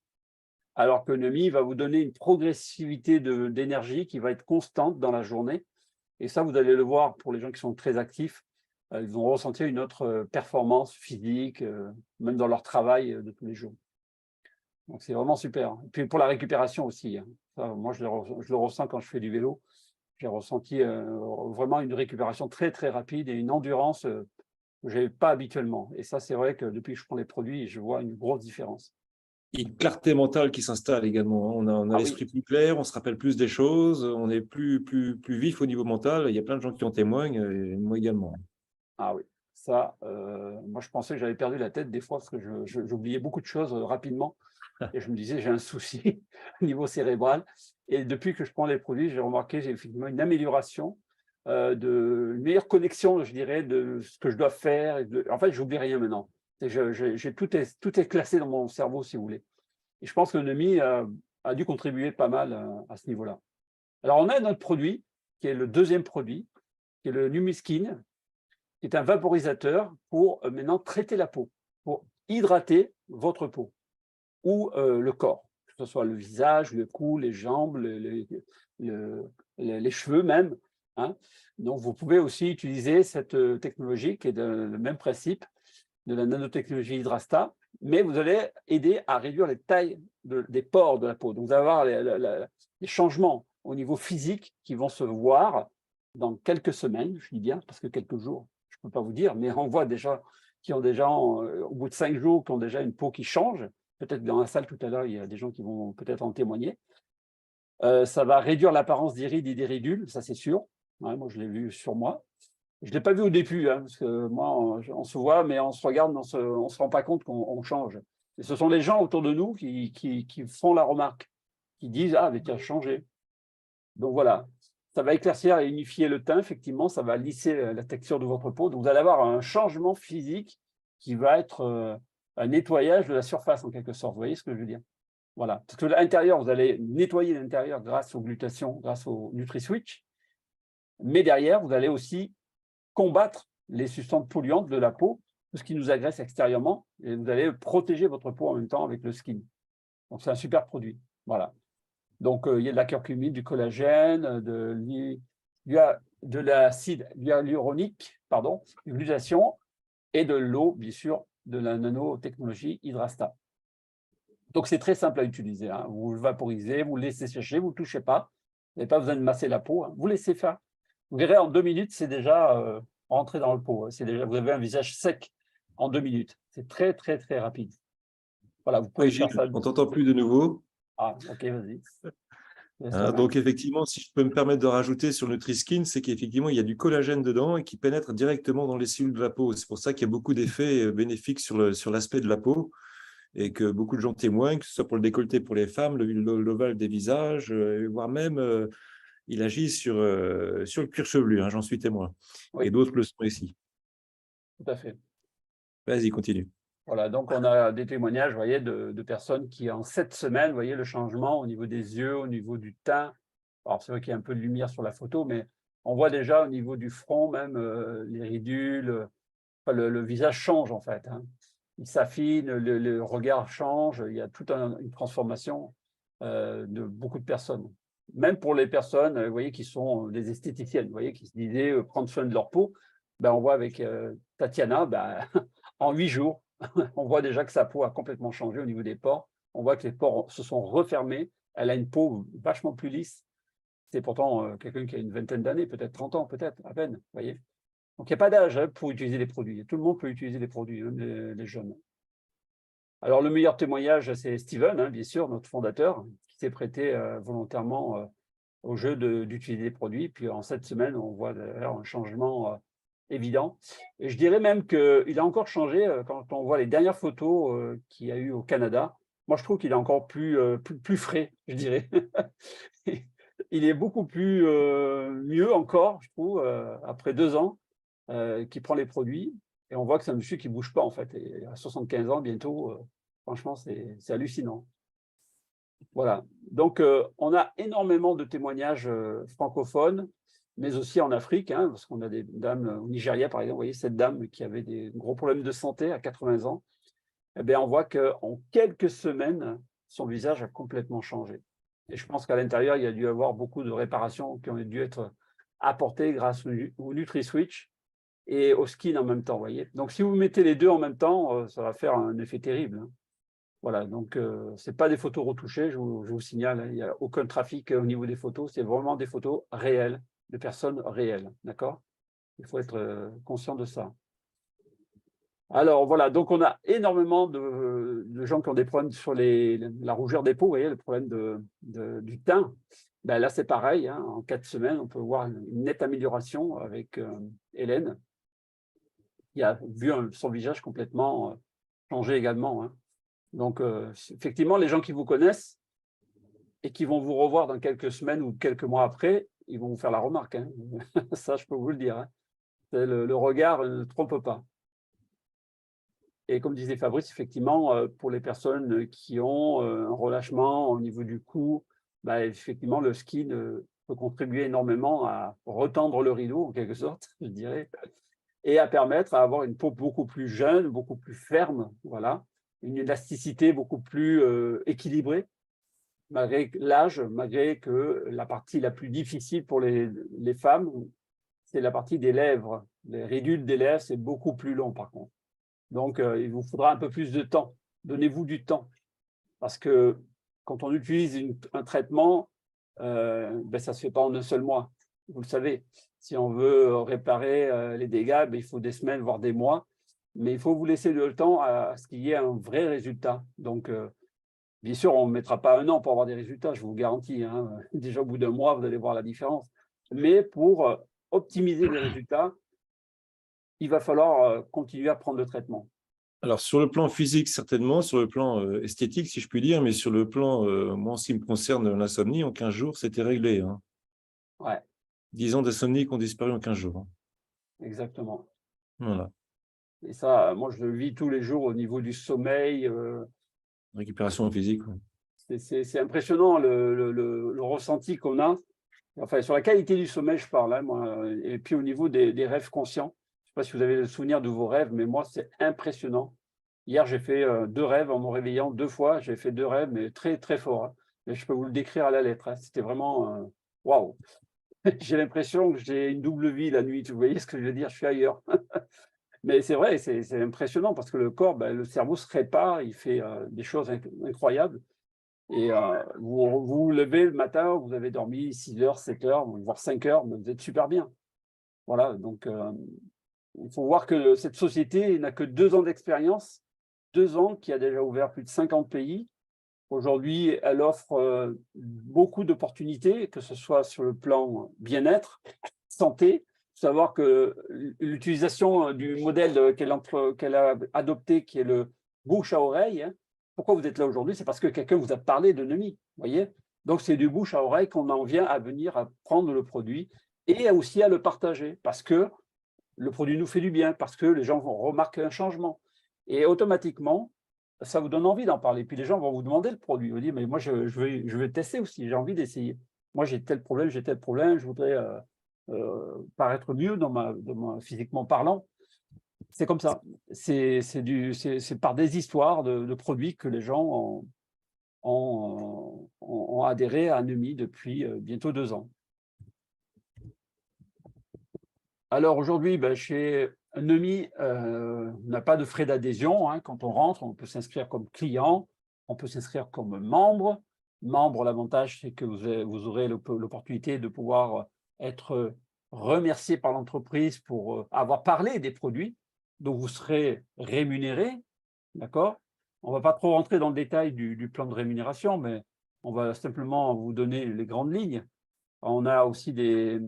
Alors que Nemi va vous donner une progressivité d'énergie qui va être constante dans la journée. Et ça, vous allez le voir pour les gens qui sont très actifs. Ils vont ressentir une autre performance physique, même dans leur travail de tous les jours. Donc, c'est vraiment super. Et puis, pour la récupération aussi. Hein. Ça, moi, je le ressens quand je fais du vélo. J'ai ressenti vraiment une récupération très, très rapide et une endurance que je n'avais pas habituellement. Et ça, c'est vrai que depuis que je prends les produits, je vois une grosse différence. Une clarté mentale qui s'installe également. On a l'esprit plus clair, on se rappelle plus des choses, on est plus vif au niveau mental. Il y a plein de gens qui en témoignent, et moi également. Ah oui, ça, moi je pensais que j'avais perdu la tête des fois parce que j'oubliais beaucoup de choses rapidement et je me disais j'ai un souci au niveau cérébral. Et depuis que je prends les produits, j'ai remarqué j'ai effectivement une amélioration, une meilleure connexion, je dirais, de ce que je dois faire. En fait, j'oublie rien maintenant. Tout est classé dans mon cerveau, si vous voulez. Et je pense que le NEMI a dû contribuer pas mal à ce niveau-là. Alors, on a un autre produit, qui est le deuxième produit, qui est le Numiskin, qui est un vaporisateur pour maintenant traiter la peau, pour hydrater votre peau ou le corps, que ce soit le visage, le cou, les jambes, les cheveux même. Hein. Donc, vous pouvez aussi utiliser cette technologie qui est le même principe de la nanotechnologie Hydrasta, mais vous allez aider à réduire les tailles des pores de la peau. Donc, vous allez avoir les changements au niveau physique qui vont se voir dans quelques semaines, je dis bien, parce que quelques jours, je ne peux pas vous dire, mais on voit déjà qui ont déjà, au bout de 5 jours, qui ont déjà une peau qui change. Peut-être dans la salle tout à l'heure, il y a des gens qui vont peut-être en témoigner. Ça va réduire l'apparence des rides et des ridules, ça c'est sûr. Ouais, moi, je l'ai vu sur moi. Je ne l'ai pas vu au début, hein, parce que moi, on se voit, mais on se regarde, mais on ne se rend pas compte qu'on change. Et ce sont les gens autour de nous qui font la remarque, qui disent « Ah, mais tu as changé ». Donc voilà, ça va éclaircir et unifier le teint, effectivement, ça va lisser la texture de votre peau. Donc vous allez avoir un changement physique qui va être un nettoyage de la surface, en quelque sorte. Vous voyez ce que je veux dire? Voilà, parce que l'intérieur, vous allez nettoyer l'intérieur grâce aux glutations, grâce au NutriSwitch. Mais derrière, vous allez aussi combattre les substances polluantes de la peau, tout ce qui nous agresse extérieurement, et vous allez protéger votre peau en même temps avec le skin. Donc, c'est un super produit. Voilà. Donc, il y a de la curcumine, du collagène, de l'acide hyaluronique, pardon, du glutation, et de l'eau, bien sûr, de la nanotechnologie Hydrasta. Donc, c'est très simple à utiliser. Hein. Vous le vaporisez, vous le laissez sécher, vous ne touchez pas. Vous n'avez pas besoin de masser la peau. Hein. Vous laissez faire. Vous verrez, en 2 minutes, c'est déjà rentré dans le pot. Vous avez un visage sec en 2 minutes. C'est très, très, très rapide. Voilà, vous pouvez faire ça. On ne t'entend plus de nouveau. Ah, ok, vas-y. Donc, effectivement, si je peux me permettre de rajouter sur le NutriSkin, c'est qu'effectivement, il y a du collagène dedans et qui pénètre directement dans les cellules de la peau. C'est pour ça qu'il y a beaucoup d'effets bénéfiques sur l'aspect de la peau et que beaucoup de gens témoignent, que ce soit pour le décolleté pour les femmes, l'ovale des visages, voire même il agit sur le cuir chevelu, hein, j'en suis témoin. Oui. Et d'autres le sont ici. Tout à fait. Vas-y, continue. Voilà, donc on a des témoignages, vous voyez, de personnes qui, en 7 semaines, vous voyez le changement au niveau des yeux, au niveau du teint. Alors, c'est vrai qu'il y a un peu de lumière sur la photo, mais on voit déjà au niveau du front, même les ridules, enfin, le visage change, en fait. Hein. Il s'affine, le regard change, il y a toute une transformation. de beaucoup de personnes. Même pour les personnes, vous voyez, qui sont des esthéticiennes, vous voyez, qui se disaient prendre soin de leur peau. Ben, on voit avec Tatiana, ben, en 8 jours, on voit déjà que sa peau a complètement changé au niveau des pores. On voit que les pores se sont refermés. Elle a une peau vachement plus lisse. C'est pourtant quelqu'un qui a une vingtaine d'années, peut-être 30 ans, peut-être, à peine, vous voyez. Donc, il n'y a pas d'âge pour utiliser les produits. Tout le monde peut utiliser les produits, même les jeunes. Alors, le meilleur témoignage, c'est Steven, hein, bien sûr, notre fondateur, qui s'est prêté volontairement au jeu d'utiliser les produits. Puis, en 7 semaines, on voit d'ailleurs un changement évident. Et je dirais même qu'il a encore changé quand on voit les dernières photos qu'il y a eu au Canada. Moi, je trouve qu'il est encore plus frais, je dirais. Il est beaucoup plus mieux encore, je trouve, après 2 ans qu'il prend les produits. Et on voit que c'est un monsieur qui ne bouge pas, en fait. Et à 75 ans, bientôt, franchement, c'est hallucinant. Voilà. Donc, on a énormément de témoignages francophones, mais aussi en Afrique, hein, parce qu'on a des dames au Nigeria, par exemple. Vous voyez, cette dame qui avait des gros problèmes de santé à 80 ans. Eh bien, on voit qu'en quelques semaines, son visage a complètement changé. Et je pense qu'à l'intérieur, il y a dû avoir beaucoup de réparations qui ont dû être apportées grâce au NutriSwitch et au skin en même temps, vous voyez. Donc, si vous mettez les deux en même temps, ça va faire un effet terrible. Hein. Voilà, donc ce n'est pas des photos retouchées, je vous signale, hein, il n'y a aucun trafic au niveau des photos, c'est vraiment des photos réelles, de personnes réelles, d'accord? Il faut être conscient de ça. Alors voilà, donc on a énormément de gens qui ont des problèmes sur la rougeur des peaux, vous voyez, le problème du teint. Ben là, c'est pareil, hein, en 4 semaines, on peut voir une nette amélioration avec Hélène, qui a vu son visage complètement changer également. Hein. Donc, effectivement, les gens qui vous connaissent et qui vont vous revoir dans quelques semaines ou quelques mois après, ils vont vous faire la remarque. Hein. Ça, je peux vous le dire. Hein. Le regard ne trompe pas. Et comme disait Fabrice, effectivement, pour les personnes qui ont un relâchement au niveau du cou, bah, effectivement, le skin peut contribuer énormément à retendre le rideau, en quelque sorte, je dirais, et à permettre à avoir une peau beaucoup plus jeune, beaucoup plus ferme, voilà, une élasticité beaucoup plus équilibrée, malgré l'âge, malgré que la partie la plus difficile pour les femmes, c'est la partie des lèvres. Les ridules des lèvres, c'est beaucoup plus long, par contre. Donc, il vous faudra un peu plus de temps. Donnez-vous du temps. Parce que quand on utilise un traitement, ben, ça ne se fait pas en un seul mois. Vous le savez, si on veut réparer les dégâts, ben, il faut des semaines, voire des mois. Mais il faut vous laisser le temps à ce qu'il y ait un vrai résultat. Donc, bien sûr, on ne mettra pas 1 an pour avoir des résultats, je vous garantis. Hein. Déjà, au bout d'1 mois, vous allez voir la différence. Mais pour optimiser les résultats, il va falloir continuer à prendre le traitement. Alors, sur le plan physique, certainement, sur le plan esthétique, si je puis dire, mais sur le plan, moi, en ce qui me concerne, l'insomnie, en 15 jours, c'était réglé. Hein. Ouais. 10 ans d'insomnie qui ont disparu en 15 jours. Hein. Exactement. Voilà. Et ça, moi, je le vis tous les jours au niveau du sommeil. Récupération physique. Ouais. C'est impressionnant le ressenti qu'on a. Enfin, sur la qualité du sommeil, je parle, hein, moi, et puis au niveau des rêves conscients. Je ne sais pas si vous avez le souvenir de vos rêves, mais moi, c'est impressionnant. Hier, j'ai fait 2 rêves en me réveillant 2 fois. J'ai fait 2 rêves, mais très, très forts. Hein. Et je peux vous le décrire à la lettre. Hein. C'était vraiment waouh. J'ai l'impression que j'ai une double vie la nuit. Vous voyez ce que je veux dire? Je suis ailleurs. Mais c'est vrai, c'est impressionnant parce que le corps, ben, le cerveau se répare, il fait des choses incroyables. Et vous vous levez le matin, vous avez dormi 6 heures, 7 heures, voire 5 heures, mais vous êtes super bien. Voilà, donc il faut voir que cette société n'a que 2 ans d'expérience, 2 ans, qui a déjà ouvert plus de 50 pays. Aujourd'hui, elle offre beaucoup d'opportunités, que ce soit sur le plan bien-être, santé. Il faut savoir que l'utilisation du modèle qu'elle a adopté, qui est le bouche à oreille, hein, pourquoi vous êtes là aujourd'hui? C'est parce que quelqu'un vous a parlé de Nemi, voyez. Donc, c'est du bouche à oreille qu'on en vient à venir à prendre le produit et aussi à le partager parce que le produit nous fait du bien, parce que les gens vont remarquer un changement. Et automatiquement, ça vous donne envie d'en parler. Puis les gens vont vous demander le produit. Vous dites, mais moi, je veux tester aussi, j'ai envie d'essayer. Moi, j'ai tel problème, je voudrais paraître mieux physiquement parlant. C'est comme ça. C'est par des histoires de produits que les gens ont adhéré à Nemi depuis bientôt 2 ans. Alors aujourd'hui, chez Nemi, on n'a pas de frais d'adhésion. Hein. Quand on rentre, on peut s'inscrire comme client, on peut s'inscrire comme membre. Membre, l'avantage, c'est que vous aurez l'opportunité de pouvoir être remercié par l'entreprise pour avoir parlé des produits. Donc, vous serez rémunéré, d'accord? On ne va pas trop rentrer dans le détail du plan de rémunération, mais on va simplement vous donner les grandes lignes. On a aussi des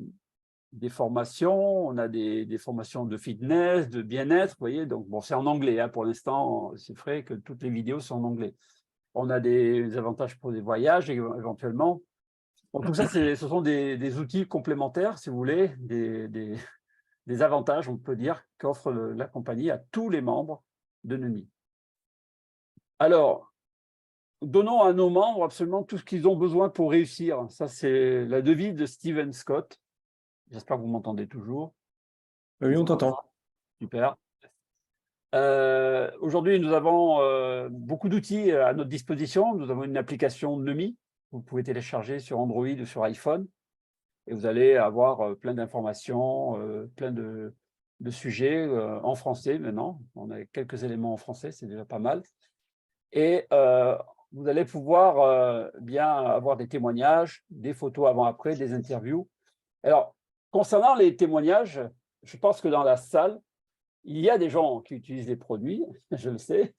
formations, on a des formations de fitness, de bien-être, vous voyez. Donc, bon, c'est en anglais, hein, pour l'instant, c'est vrai que toutes les vidéos sont en anglais. On a des avantages pour des voyages éventuellement. Bon, tout ça, ce sont des outils complémentaires, si vous voulez, des avantages, on peut dire, qu'offre la compagnie à tous les membres de Nemi. Alors, donnons à nos membres absolument tout ce qu'ils ont besoin pour réussir. Ça, c'est la devise de Steven Scott. J'espère que vous m'entendez toujours. Oui, on t'entend. Super. Aujourd'hui, nous avons beaucoup d'outils à notre disposition. Nous avons une application Nemi. Vous pouvez télécharger sur Android ou sur iPhone. Et vous allez avoir plein d'informations, plein de sujets en français maintenant. On a quelques éléments en français, c'est déjà pas mal. Et vous allez pouvoir bien avoir des témoignages, des photos avant-après, des interviews. Alors, concernant les témoignages, je pense que dans la salle, il y a des gens qui utilisent les produits, je le sais,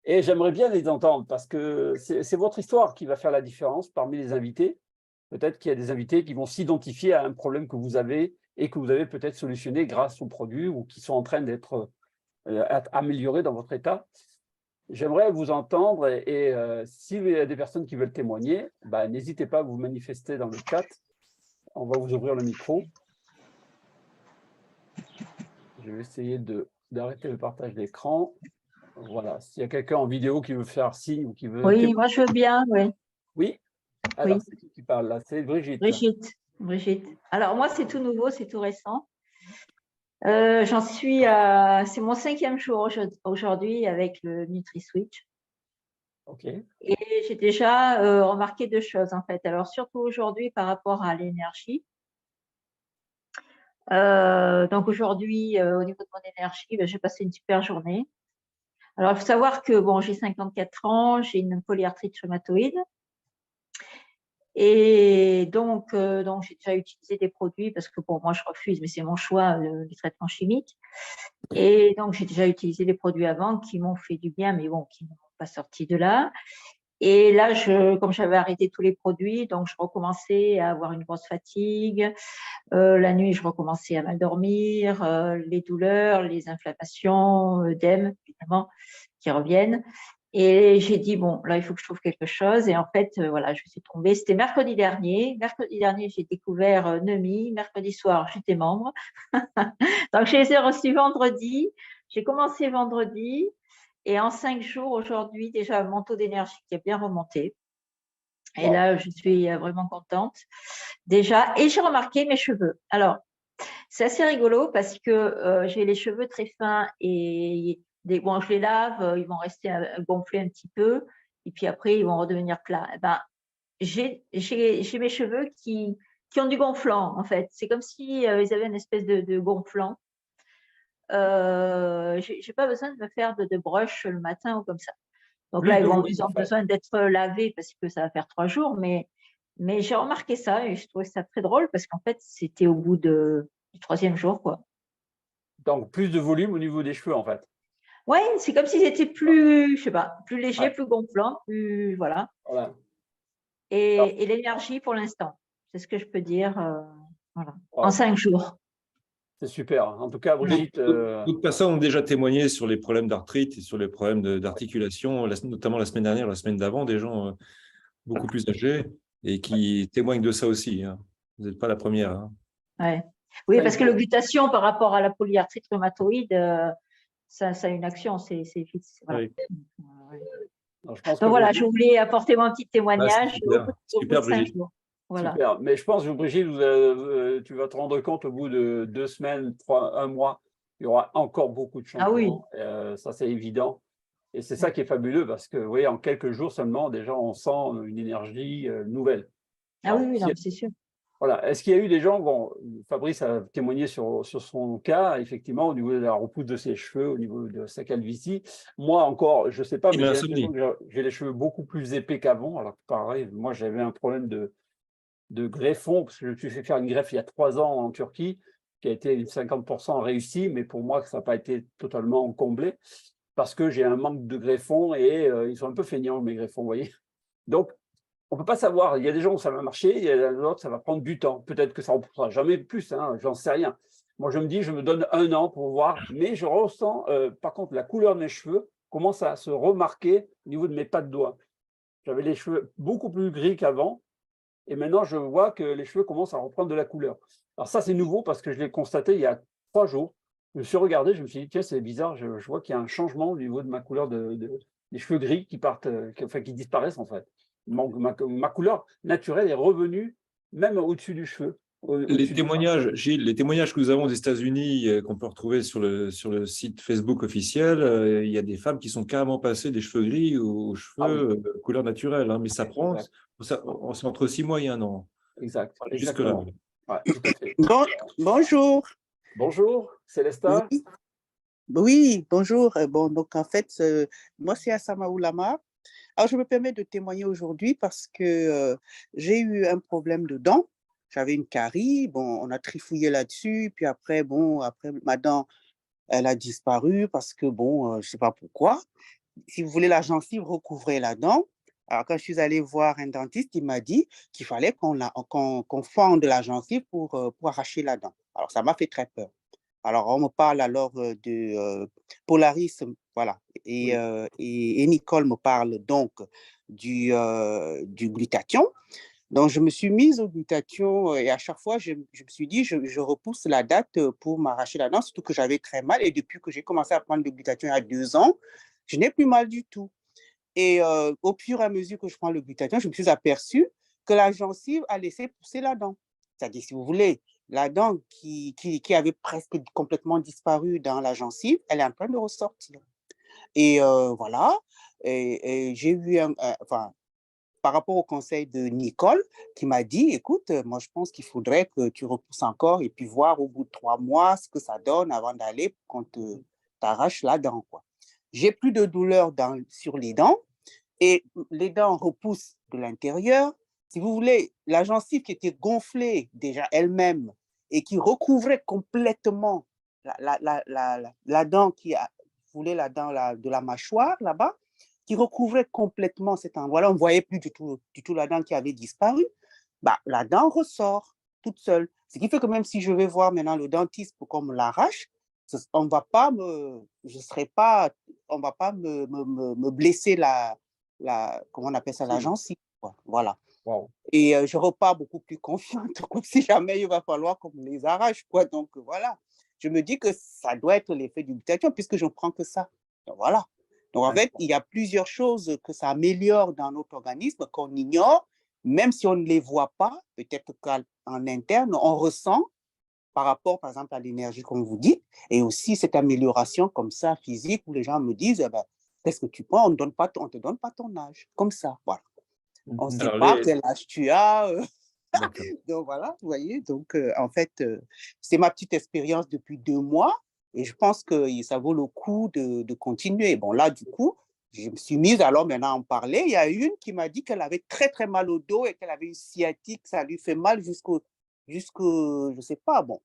et j'aimerais bien les entendre parce que c'est votre histoire qui va faire la différence parmi les invités. Peut-être qu'il y a des invités qui vont s'identifier à un problème que vous avez et que vous avez peut-être solutionné grâce aux produits ou qui sont en train d'être améliorés dans votre état. J'aimerais vous entendre et s'il y a des personnes qui veulent témoigner, n'hésitez pas à vous manifester dans le chat. On va vous ouvrir le micro. Je vais essayer d'arrêter le partage d'écran. Voilà. S'il y a quelqu'un en vidéo qui veut faire signe ou qui veut… Oui, moi je veux bien, oui. Oui. Alors, Oui. c'est qui parle là? C'est Brigitte. Brigitte. Alors moi, c'est tout nouveau, c'est tout récent. J'en suis à… C'est mon 5e jour aujourd'hui avec le NutriSwitch. OK. Et j'ai déjà remarqué 2 choses en fait. Alors surtout aujourd'hui par rapport à l'énergie. Donc aujourd'hui, au niveau de mon énergie, j'ai passé une super journée. Alors il faut savoir que bon, j'ai 54 ans, j'ai une polyarthrite rhumatoïde. Et donc j'ai déjà utilisé des produits parce que bon, moi je refuse, mais c'est mon choix, les traitements chimiques. Et donc j'ai déjà utilisé des produits avant qui m'ont fait du bien, mais bon, qui ne m'ont pas sorti de là. Et là, comme j'avais arrêté tous les produits, donc je recommençais à avoir une grosse fatigue. La nuit, je recommençais à mal dormir, les douleurs, les inflammations, œdème, évidemment, qui reviennent. Et j'ai dit, bon, là, il faut que je trouve quelque chose. Et en fait, voilà, je suis tombée. C'était mercredi dernier. Mercredi dernier, j'ai découvert Nemi. Mercredi soir, j'étais membre. Donc, je les ai reçus vendredi. J'ai commencé vendredi. Et en 5 jours, aujourd'hui, déjà, mon taux d'énergie qui a bien remonté. Et Wow. là, je suis vraiment contente. Déjà, et j'ai remarqué mes cheveux. Alors, c'est assez rigolo parce que j'ai les cheveux très fins et bon, je les lave, ils vont rester gonflés un petit peu et puis après, ils vont redevenir plats. J'ai mes cheveux qui ont du gonflant, en fait. C'est comme si ils avaient une espèce de gonflant. J'ai pas besoin de me faire de brush le matin ou comme ça. Donc là, ils ont besoin d'être lavés parce que ça va faire 3 jours, mais j'ai remarqué ça et je trouvais ça très drôle parce qu'en fait, c'était au bout du 3e jour, quoi. Donc, plus de volume au niveau des cheveux, en fait. Ouais, c'est comme s'ils étaient plus, je sais pas, plus légers, Ouais. plus gonflants, plus, voilà. Voilà. Et l'énergie pour l'instant, c'est ce que je peux dire, voilà. Wow. En 5 jours. C'est super. En tout cas, Brigitte… D'autres personnes ont déjà témoigné sur les problèmes d'arthrite et sur les problèmes d'articulation, notamment la semaine dernière, la semaine d'avant, des gens beaucoup plus âgés et qui témoignent de ça aussi. Hein. Vous n'êtes pas la première. Hein. Ouais. Oui, parce que le glutathion par rapport à la polyarthrite rhumatoïde, ça a une action, c'est fixe. Voilà. Oui. Alors, je pense Donc que voilà, Brigitte… je voulais apporter mon petit témoignage Super, au bout de 5 Brigitte. jours. Voilà. Super. Mais je pense que Brigitte, tu vas te rendre compte au bout de 2 semaines, 1 mois, il y aura encore beaucoup de changements. Ah oui. Ça, c'est évident. Et c'est ça qui est fabuleux parce que, vous voyez, en quelques jours seulement, déjà, on sent une énergie nouvelle. Ah Alors, oui, oui, si- non, c'est sûr. voilà. Est-ce qu'il y a eu des gens, bon, Fabrice a témoigné sur son cas, effectivement, au niveau de la repousse de ses cheveux, au niveau de sa calvitie. Moi encore, je ne sais pas, Et mais j'ai l'insomnie. l'impression que j'ai les cheveux beaucoup plus épais qu'avant. Alors que pareil, moi j'avais un problème de greffon, parce que je me suis fait faire une greffe il y a 3 ans en Turquie, qui a été 50% réussi, mais pour moi, ça n'a pas été totalement comblé, parce que j'ai un manque de greffons et ils sont un peu feignants, mes greffons, vous voyez. Donc, on ne peut pas savoir. Il y a des gens où ça va marcher, il y a d'autres, ça va prendre du temps. Peut-être que ça ne repoussera jamais plus, hein, j'en sais rien. Moi, je me dis, je me donne 1 an pour voir, mais je ressens, par contre, la couleur de mes cheveux commence à se remarquer au niveau de mes pas de doigts. J'avais les cheveux beaucoup plus gris qu'avant, et maintenant, je vois que les cheveux commencent à reprendre de la couleur. Alors ça, c'est nouveau parce que je l'ai constaté il y a 3 jours. Je me suis regardé, je me suis dit, tiens, c'est bizarre, je vois qu'il y a un changement au niveau de ma couleur des cheveux gris qui partent, qui disparaissent en fait. Ma couleur naturelle est revenue même au-dessus du cheveu. Les Au-dessus du bras. témoignages, Gilles, les témoignages que nous avons des États-Unis, qu'on peut retrouver sur le site Facebook officiel, il y a des femmes qui sont carrément passées des cheveux gris aux Ah oui, cheveux couleur naturelle, hein, mais ça prend, exact, c'est entre 6 mois et 1 an. exact, Jusque-là. exactement. Ouais, tout à fait. Bonjour. Bonjour, Célesta. Oui, oui, bonjour. Bon, donc en fait, moi c'est Assama Oulama. Alors je me permets de témoigner aujourd'hui parce que j'ai eu un problème de dents. J'avais une carie, bon, on a trifouillé là-dessus, puis après, bon, après ma dent, elle a disparu parce que, bon, je ne sais pas pourquoi. Si vous voulez, la gencive recouvrait la dent. Alors, quand je suis allée voir un dentiste, il m'a dit qu'il fallait qu'on fende la gencive pour arracher la dent. Alors, ça m'a fait très peur. Alors, on me parle alors de Polaris, voilà, Oui. et Nicole me parle donc du glutathion. Donc, je me suis mise au glutathion et à chaque fois, je me suis dit, je repousse la date pour m'arracher la dent, surtout que j'avais très mal. Et depuis que j'ai commencé à prendre le glutathion il y a 2 ans, je n'ai plus mal du tout. Et au fur et à mesure que je prends le glutathion, je me suis aperçue que la gencive a laissé pousser la dent. C'est-à-dire, si vous voulez, la dent qui avait presque complètement disparu dans la gencive, elle est en train de ressortir. Et voilà, et j'ai eu enfin, par rapport au conseil de Nicole, qui m'a dit, écoute, moi je pense qu'il faudrait que tu repousses encore et puis voir au bout de 3 mois ce que ça donne avant d'aller qu'on t'arrache la dent, quoi. J'ai plus de douleur sur les dents et les dents repoussent de l'intérieur. Si vous voulez, la gencive qui était gonflée déjà elle-même et qui recouvrait complètement la dent vous voulez, la dent de la mâchoire là-bas, qui recouvrait complètement cet endroit-là, on ne voyait plus du tout la dent qui avait disparu, bah, la dent ressort toute seule. Ce qui fait que même si je vais voir maintenant le dentiste pour qu'on me l'arrache, on va pas me blesser comment on appelle ça, la gencive, quoi. Voilà. Wow. Et je repars beaucoup plus confiante, comme si jamais il va falloir qu'on me les arrache, quoi. Donc voilà. Je me dis que ça doit être l'effet du glutathion puisque je ne prends que ça. Donc, voilà. Donc, en fait, il y a plusieurs choses que ça améliore dans notre organisme qu'on ignore, même si on ne les voit pas, peut-être qu'en interne, on ressent par rapport, par exemple, à l'énergie, comme vous dites, et aussi cette amélioration comme ça, physique, où les gens me disent, eh ben, qu'est-ce que tu prends? On ne te donne pas ton âge, comme ça, voilà. On ne sait Alors, pas quel âge tu as. D'accord. Donc, voilà, vous voyez, donc, en fait, c'est ma petite expérience depuis 2 mois. Et je pense que ça vaut le coup de continuer. Bon, là, du coup, je me suis mise alors maintenant à en parler. Il y a une qui m'a dit qu'elle avait très, très mal au dos et qu'elle avait une sciatique. Ça lui fait mal je ne sais pas. Bon,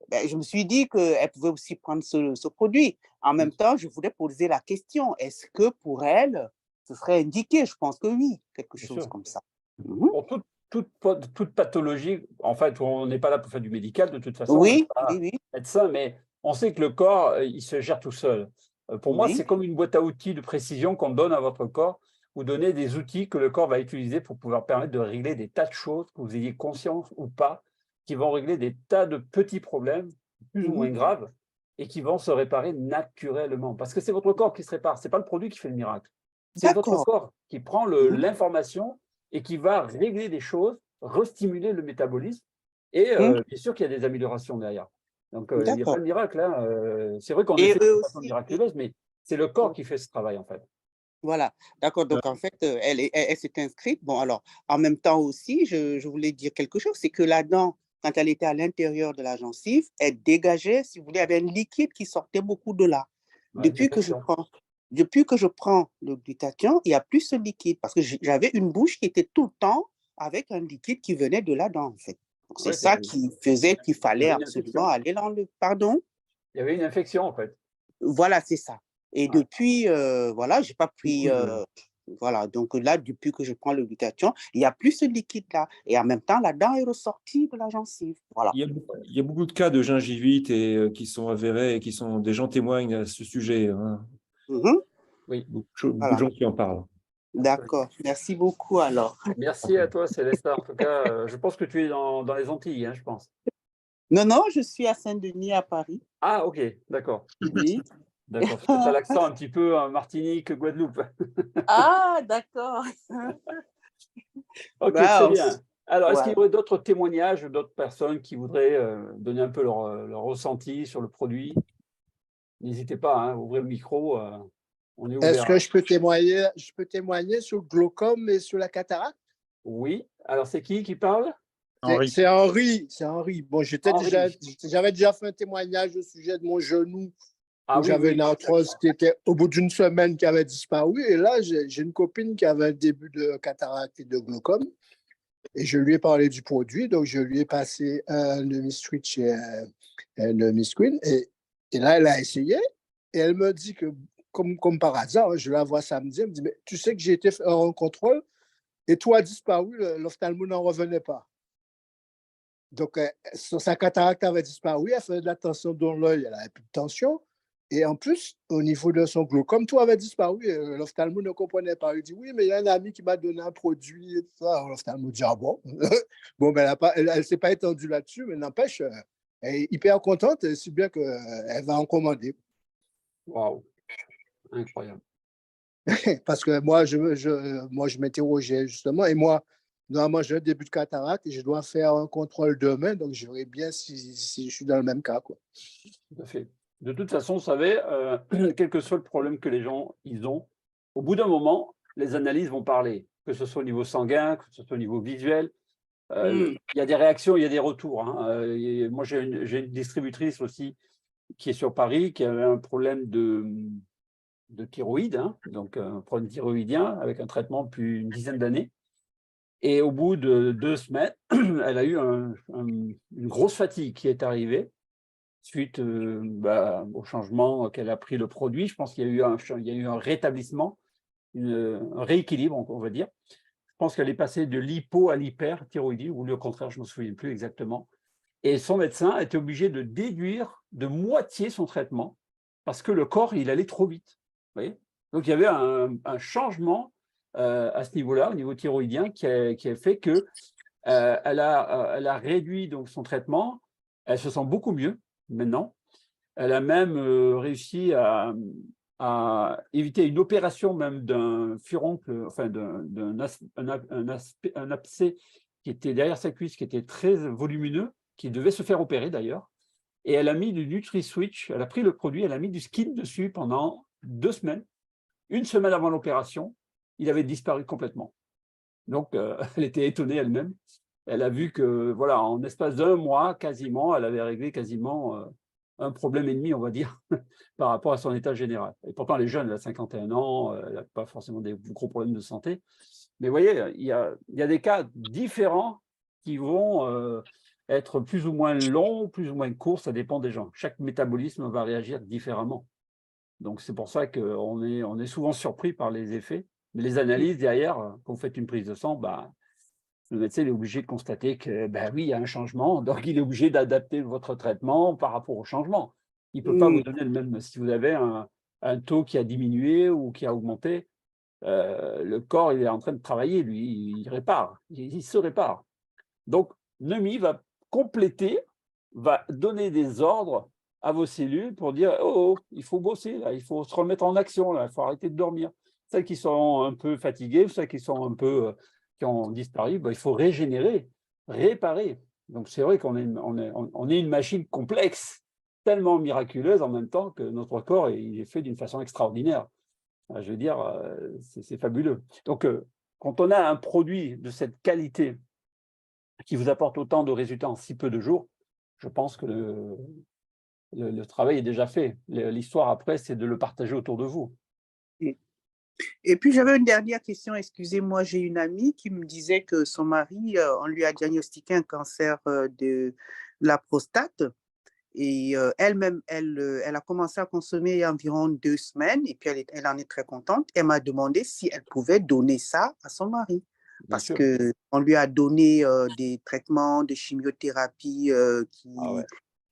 ben, je me suis dit qu'elle pouvait aussi prendre ce produit. En même temps, je voulais poser la question, est-ce que pour elle, ce serait indiqué? Je pense que oui, quelque Bien chose sûr. comme ça. Pour toute pathologie, en fait, on n'est pas là pour faire du médical de toute façon, on n'est Oui, pas oui, oui, médecin, mais on sait que le corps, il se gère tout seul. Pour moi, oui. c'est comme une boîte à outils de précision qu'on donne à votre corps. Vous donnez des outils que le corps va utiliser pour pouvoir permettre de régler des tas de choses, que vous ayez conscience ou pas, qui vont régler des tas de petits problèmes, plus ou moins graves, et qui vont se réparer naturellement. Parce que c'est votre corps qui se répare, ce n'est pas le produit qui fait le miracle. C'est votre D'accord. corps qui prend l'information et qui va régler des choses, restimuler le métabolisme. Et bien sûr qu'il y a des améliorations derrière. Donc, il n'y a pas D'accord. de miracle, hein. C'est vrai qu'on Et essaie eux de façon aussi, miraculeuse, mais C'est le corps qui fait ce travail, en fait. Voilà, d'accord. Donc, en fait, elle s'est inscrite. Bon, alors, en même temps aussi, je voulais dire quelque chose, c'est que la dent, quand elle était à l'intérieur de la gencive, elle dégageait, si vous voulez, il y avait un liquide qui sortait beaucoup de là. Ouais, Depuis que je prends le glutathion, il n'y a plus ce liquide parce que j'avais une bouche qui était tout le temps avec un liquide qui venait de la dent, en fait. Donc, c'est Ouais, ça qui faisait qu'il fallait une absolument infection. aller dans le... Pardon? Il y avait une infection, en fait. Voilà, c'est ça. Et Ouais. depuis, voilà, j'ai pas pris... voilà, donc là, depuis que je prends le glutathion, il n'y a plus ce liquide-là. Et en même temps, la dent est ressortie de la gencive. Voilà. Il y a beaucoup de cas de gingivite qui sont avérés et des gens témoignent à ce sujet. Hein. Mhm. Oui. Beaucoup de Voilà. gens qui en parlent. D'accord. Merci beaucoup alors. Merci à toi, Célestin. En tout cas, je pense que tu es dans les Antilles, hein, je pense. Non, non, je suis à Saint-Denis, à Paris. Ah, ok, d'accord. Oui. D'accord. Tu as l'accent un petit peu Martinique, Guadeloupe. Ah, d'accord. Ok, Wow. très bien. Alors, est-ce qu'il y Ouais. aurait d'autres témoignages, d'autres personnes qui voudraient donner un peu leur ressenti sur le produit? N'hésitez pas, hein, ouvrez le micro. On est Est-ce ouvert. que je peux témoigner sur le glaucome et sur la cataracte? Oui. Alors, c'est qui parle? Henri. C'est Henri. C'est Henri. Bon, Henri. j'avais déjà fait un témoignage au sujet de mon genou Ah où oui, j'avais oui. une arthrose qui était au bout d'une semaine qui avait disparu. Et là, j'ai une copine qui avait un début de cataracte et de glaucome. Et je lui ai parlé du produit. Donc, je lui ai passé un Nemiswitch et un Nemisquin. Et là, elle a essayé. Et elle me dit que, comme par hasard, je la vois samedi, elle me dit, mais tu sais que j'ai été faire un contrôle et tout a disparu, l'ophtalmo n'en revenait pas. Donc, sa cataracte avait disparu, elle faisait de la tension dans l'œil, elle n'avait plus de tension. Et en plus, au niveau de son glaucome, tout avait disparu. L'ophtalmo ne comprenait pas. Il dit, oui, mais il y a un ami qui m'a donné un produit et tout ça. L'ophtalmo dit, ah bon? Bon, ben, elle ne s'est pas étendue là-dessus, mais n'empêche, elle est hyper contente, si bien qu'elle va en commander. Waouh, incroyable. Parce que moi, je m'interrogeais justement. Et moi, normalement, j'ai un début de cataracte et je dois faire un contrôle demain. Donc, je verrai bien si je suis dans le même cas, quoi. Tout à fait. De toute façon, vous savez, quel que soit le problème que les gens ils ont, au bout d'un moment, les analyses vont parler, que ce soit au niveau sanguin, que ce soit au niveau visuel. Il y a des réactions, il y a des retours. Hein. Moi, j'ai une distributrice aussi qui est sur Paris, qui avait un problème de thyroïde, hein, donc un problème thyroïdien avec un traitement depuis une dizaine d'années. Et au bout de 2 semaines, elle a eu une grosse fatigue qui est arrivée suite au changement qu'elle a pris le produit. Je pense qu'il y a eu un rétablissement, un rééquilibre, on va dire. Je pense qu'elle est passée de l'hypo à l'hyperthyroïdie, ou au contraire, je ne me souviens plus exactement. Et son médecin a été obligé de déduire de moitié son traitement parce que le corps, il allait trop vite. Vous voyez. Donc, il y avait un changement à ce niveau-là, au niveau thyroïdien, qui a fait que elle a réduit donc, son traitement. Elle se sent beaucoup mieux maintenant. Elle a même réussi à éviter une opération même d'un furoncle, enfin un abcès qui était derrière sa cuisse, qui était très volumineux, qui devait se faire opérer d'ailleurs. Et elle a mis du NutriSwitch, elle a pris le produit, elle a mis du skin dessus pendant 2 semaines. Une semaine avant l'opération, il avait disparu complètement. Donc, elle était étonnée elle-même. Elle a vu que, voilà, en espace d'1 mois, quasiment, elle avait réglé quasiment un problème et demi, on va dire, par rapport à son état général. Et pourtant, elle est jeune, elle a 51 ans, elle n'a pas forcément des gros problèmes de santé. Mais vous voyez, il y a des cas différents qui vont être plus ou moins longs, plus ou moins courts, ça dépend des gens. Chaque métabolisme va réagir différemment. Donc, c'est pour ça qu'on est souvent surpris par les effets. Mais les analyses derrière, quand vous faites une prise de sang, le médecin est obligé de constater que, oui, il y a un changement, donc il est obligé d'adapter votre traitement par rapport au changement. Il ne peut pas vous donner le même. Si vous avez un taux qui a diminué ou qui a augmenté, le corps il est en train de travailler, lui, il répare, il se répare. Donc, NEMI va compléter, va donner des ordres à vos cellules pour dire oh, il faut bosser, là, il faut se remettre en action, là, il faut arrêter de dormir. Celles qui sont un peu fatiguées, celles qui sont un peu qui ont disparu, il faut régénérer, réparer. Donc c'est vrai qu'on est une machine complexe tellement miraculeuse en même temps que notre corps, il est fait d'une façon extraordinaire. Je veux dire, c'est fabuleux. Donc, quand on a un produit de cette qualité qui vous apporte autant de résultats en si peu de jours, je pense que le travail est déjà fait. L'histoire après, c'est de le partager autour de vous. Et puis, j'avais une dernière question, excusez-moi, j'ai une amie qui me disait que son mari, on lui a diagnostiqué un cancer de la prostate et elle-même, elle a commencé à consommer il y a environ 2 semaines et puis elle en est très contente. Elle m'a demandé si elle pouvait donner ça à son mari Bien parce sûr. qu'on lui a donné des traitements de chimiothérapie Ah ouais.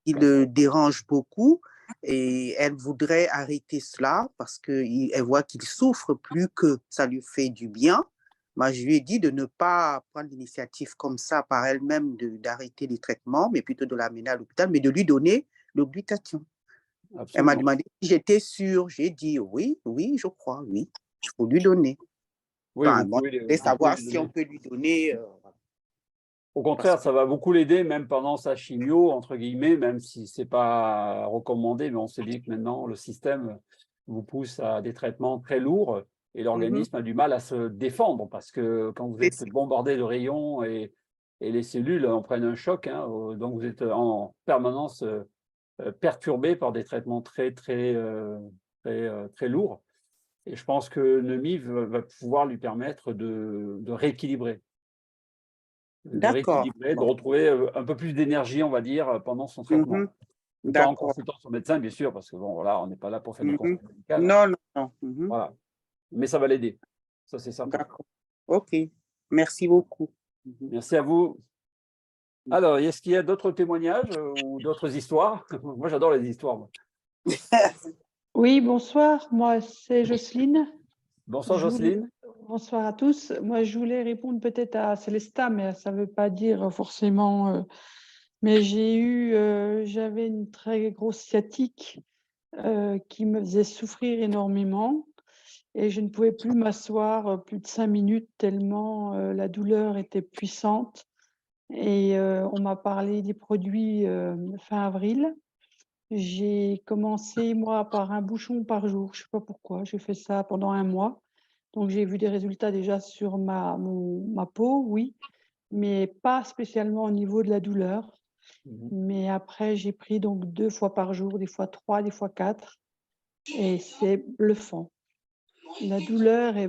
qui le dérangent beaucoup. Et elle voudrait arrêter cela parce qu'elle voit qu'il souffre plus que ça lui fait du bien. Moi, je lui ai dit de ne pas prendre l'initiative comme ça par elle-même d'arrêter les traitements, mais plutôt de l'amener à l'hôpital, mais de lui donner le glutathion. Elle m'a Absolument. demandé si j'étais sûre. J'ai dit oui, oui, je crois, oui, il faut lui donner. Oui, Enfin, vous bon, pouvez, je vous voulais pouvez savoir lui si on donner. peut lui donner. Au contraire, ça va beaucoup l'aider, même pendant sa chimio, entre guillemets, même si ce n'est pas recommandé, mais on sait bien que maintenant, le système vous pousse à des traitements très lourds et l'organisme a du mal à se défendre parce que quand vous êtes bombardé de rayons et les cellules en prennent un choc, hein, donc vous êtes en permanence perturbé par des traitements très lourds. Et je pense que Nemiv va pouvoir lui permettre de rééquilibrer. D'accord. De retrouver un peu plus d'énergie, on va dire, pendant son traitement. Mhm. Tout en D'accord. consultant son médecin, bien sûr, parce que bon, voilà, on n'est pas là pour faire du Mhm. conseil médical. Non, non, non. Mhm. Voilà. Mais ça va l'aider. Ça, c'est certain. D'accord. OK. Merci beaucoup. Mhm. Merci à vous. Alors, est-ce qu'il y a d'autres témoignages ou d'autres histoires? Moi, j'adore les histoires. Moi. Oui, bonsoir. Moi, c'est Jocelyne. Bonsoir, Je voulais- Jocelyne. Bonsoir à tous. Moi, je voulais répondre peut-être à Célesta, mais ça ne veut pas dire forcément. Mais j'avais une très grosse sciatique qui me faisait souffrir énormément et je ne pouvais plus m'asseoir plus de 5 minutes tellement la douleur était puissante. Et on m'a parlé des produits fin avril. J'ai commencé, moi, par un bouchon par jour. Je ne sais pas pourquoi. J'ai fait ça pendant 1 mois. Donc, j'ai vu des résultats déjà sur ma peau, oui, mais pas spécialement au niveau de la douleur. Mais après, j'ai pris donc 2 fois par jour, des fois 3, des fois 4. Et c'est bluffant. La douleur là,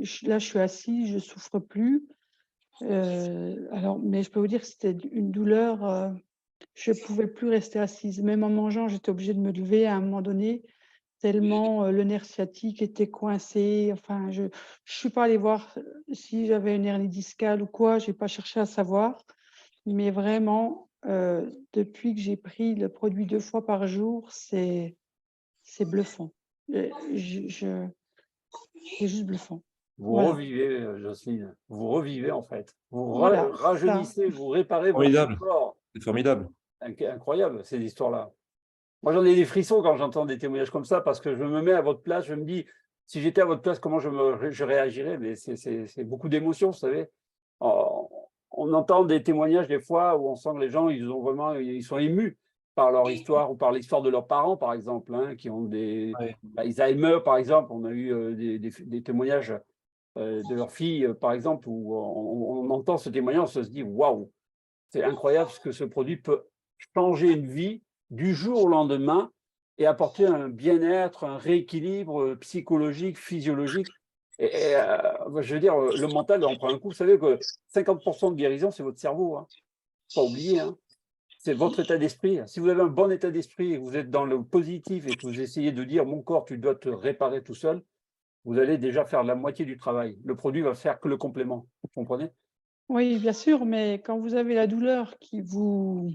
je suis assise, je ne souffre plus. Mais je peux vous dire que c'était une douleur. Je ne pouvais plus rester assise. Même en mangeant, j'étais obligée de me lever à un moment donné, tellement le nerf sciatique était coincé. Enfin, je ne suis pas allée voir si j'avais une hernie discale ou quoi. Je n'ai pas cherché à savoir. Mais vraiment, depuis que j'ai pris le produit 2 fois par jour, c'est bluffant. C'est juste bluffant. Vous Voilà. revivez, Jocelyne. Vous revivez, en fait. Vous Voilà, ça. rajeunissez, vous réparez votre Formidable. corps. C'est formidable. Incroyable, ces histoires-là. Moi, j'en ai des frissons quand j'entends des témoignages comme ça parce que je me mets à votre place, je me dis, si j'étais à votre place, comment je réagirais? Mais c'est beaucoup d'émotions, vous savez. On entend des témoignages des fois où on sent que les gens, ils sont émus par leur histoire ou par l'histoire de leurs parents, par exemple, hein, qui ont des Alzheimer, par exemple. On a eu des témoignages de leur fille, par exemple, où on entend ce témoignage, on se dit, waouh, c'est incroyable ce que ce produit peut changer une vie du jour au lendemain et apporter un bien-être, un rééquilibre psychologique, physiologique. Je veux dire, le mental en prend un coup. Vous savez que 50% de guérison, c'est votre cerveau. Hein. Pas oublier. Hein. C'est votre état d'esprit. Si vous avez un bon état d'esprit et que vous êtes dans le positif et que vous essayez de dire mon corps, tu dois te réparer tout seul, vous allez déjà faire la moitié du travail. Le produit va faire que le complément. Vous comprenez? Oui, bien sûr, mais quand vous avez la douleur qui vous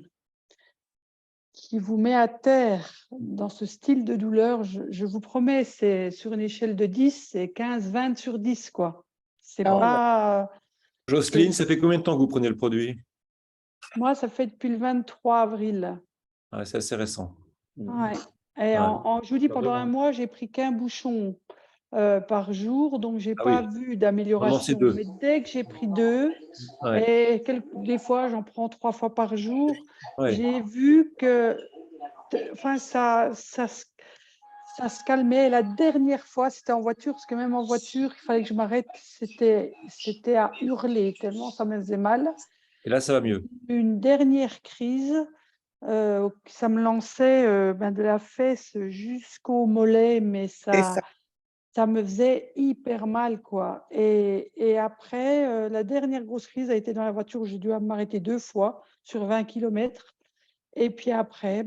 met à terre dans ce style de douleur, je vous promets, c'est sur une échelle de 10, c'est 15, 20 sur 10, quoi. C'est pas... Jocelyne, ça fait combien de temps que vous prenez le produit? Moi, ça fait depuis le 23 avril. C'est assez récent. Ouais. Et je vous dis, pendant 1 mois, j'ai pris qu'un bouchon par jour, donc j'ai pas vu d'amélioration. Deux. Mais dès que j'ai pris 2, et des fois j'en prends 3 fois par jour, j'ai vu que enfin, ça se calmait. La dernière fois, c'était en voiture, parce que même en voiture, il fallait que je m'arrête. C'était à hurler, tellement ça me faisait mal. Et là, ça va mieux. Une dernière crise, ça me lançait de la fesse jusqu'au mollet, mais ça me faisait hyper mal, quoi. Et après, la dernière grosse crise a été dans la voiture où j'ai dû m'arrêter 2 fois sur 20 km. Et puis après,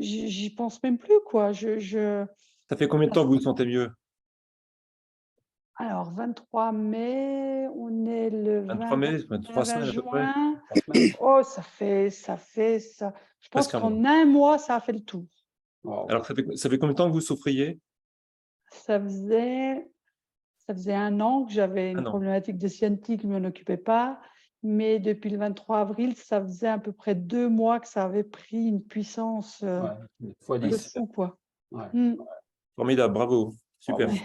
j'y pense même plus, quoi. Ça fait combien de temps que vous vous sentez mieux? Alors, 23 mai, on est le 23 mai, 3 20 semaines à peu près. juin. 3 semaines. Oh, ça fait ça. Je pense Presque un qu'en un mois, ça a fait le tour. Wow. Alors, ça fait combien de temps que vous souffriez? Ça faisait 1 an que j'avais une Un an. problématique de sciatique, je ne m'en occupais pas. Mais depuis le 23 avril, ça faisait à peu près 2 mois que ça avait pris une puissance Ouais, fois de 10. fou, quoi. Ouais. Mm. Formidable, bravo. Super. Bravo.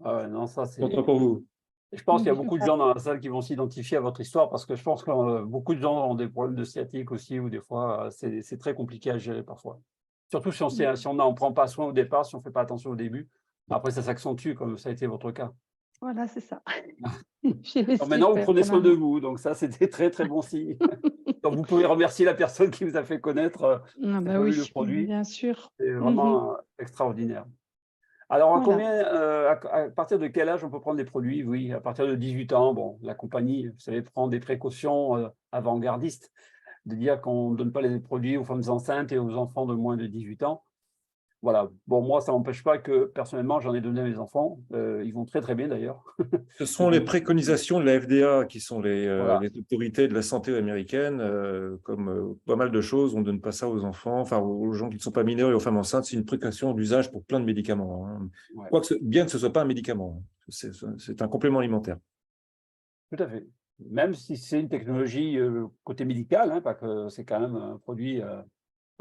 Ah ouais, non, ça, c'est... Content pour vous. Et je pense qu'il y a beaucoup de gens dans la salle qui vont s'identifier à votre histoire parce que je pense que beaucoup de gens ont des problèmes de sciatique aussi ou des fois, c'est très compliqué à gérer parfois. Surtout si on n'en prend pas soin au départ, si on ne fait pas attention au début. Après, ça s'accentue comme ça a été votre cas. Voilà, c'est ça. Alors maintenant, vous prenez soin de vous, donc ça, c'était très, très bon signe. Donc, vous pouvez remercier la personne qui vous a fait connaître Ah bah le oui, produit. bien sûr. C'est vraiment extraordinaire. Alors, Voilà. à partir de quel âge on peut prendre des produits? Oui, à partir de 18 ans, bon, la compagnie, vous savez, prend des précautions avant-gardistes, de dire qu'on ne donne pas les produits aux femmes enceintes et aux enfants de moins de 18 ans. Voilà. Bon, moi, ça n'empêche pas que, personnellement, j'en ai donné à mes enfants. Ils vont très, très bien, d'ailleurs. Ce sont les préconisations de la FDA qui sont Voilà. les autorités de la santé américaine. Comme pas mal de choses, on ne donne pas ça aux enfants, enfin aux gens qui ne sont pas mineurs et aux femmes enceintes. C'est une précaution d'usage pour plein de médicaments, hein. Ouais. Bien que ce ne soit pas un médicament, c'est un complément alimentaire. Tout à fait. Même si c'est une technologie côté médical, hein, parce que c'est quand même un produit à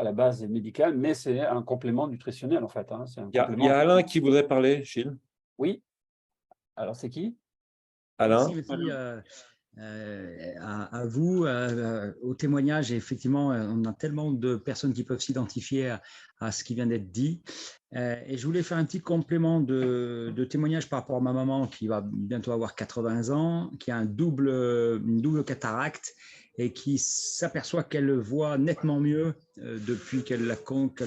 la base médical, mais c'est un complément nutritionnel, en fait, hein. C'est un Il y complément... a Alain qui voudrait parler, Gilles. Oui. Alors, c'est qui? Alain. Merci aussi à vous, au témoignage. Et effectivement, on a tellement de personnes qui peuvent s'identifier à ce qui vient d'être dit. Et je voulais faire un petit complément de témoignage par rapport à ma maman qui va bientôt avoir 80 ans, qui a une double cataracte et qui s'aperçoit qu'elle voit nettement mieux depuis qu'elle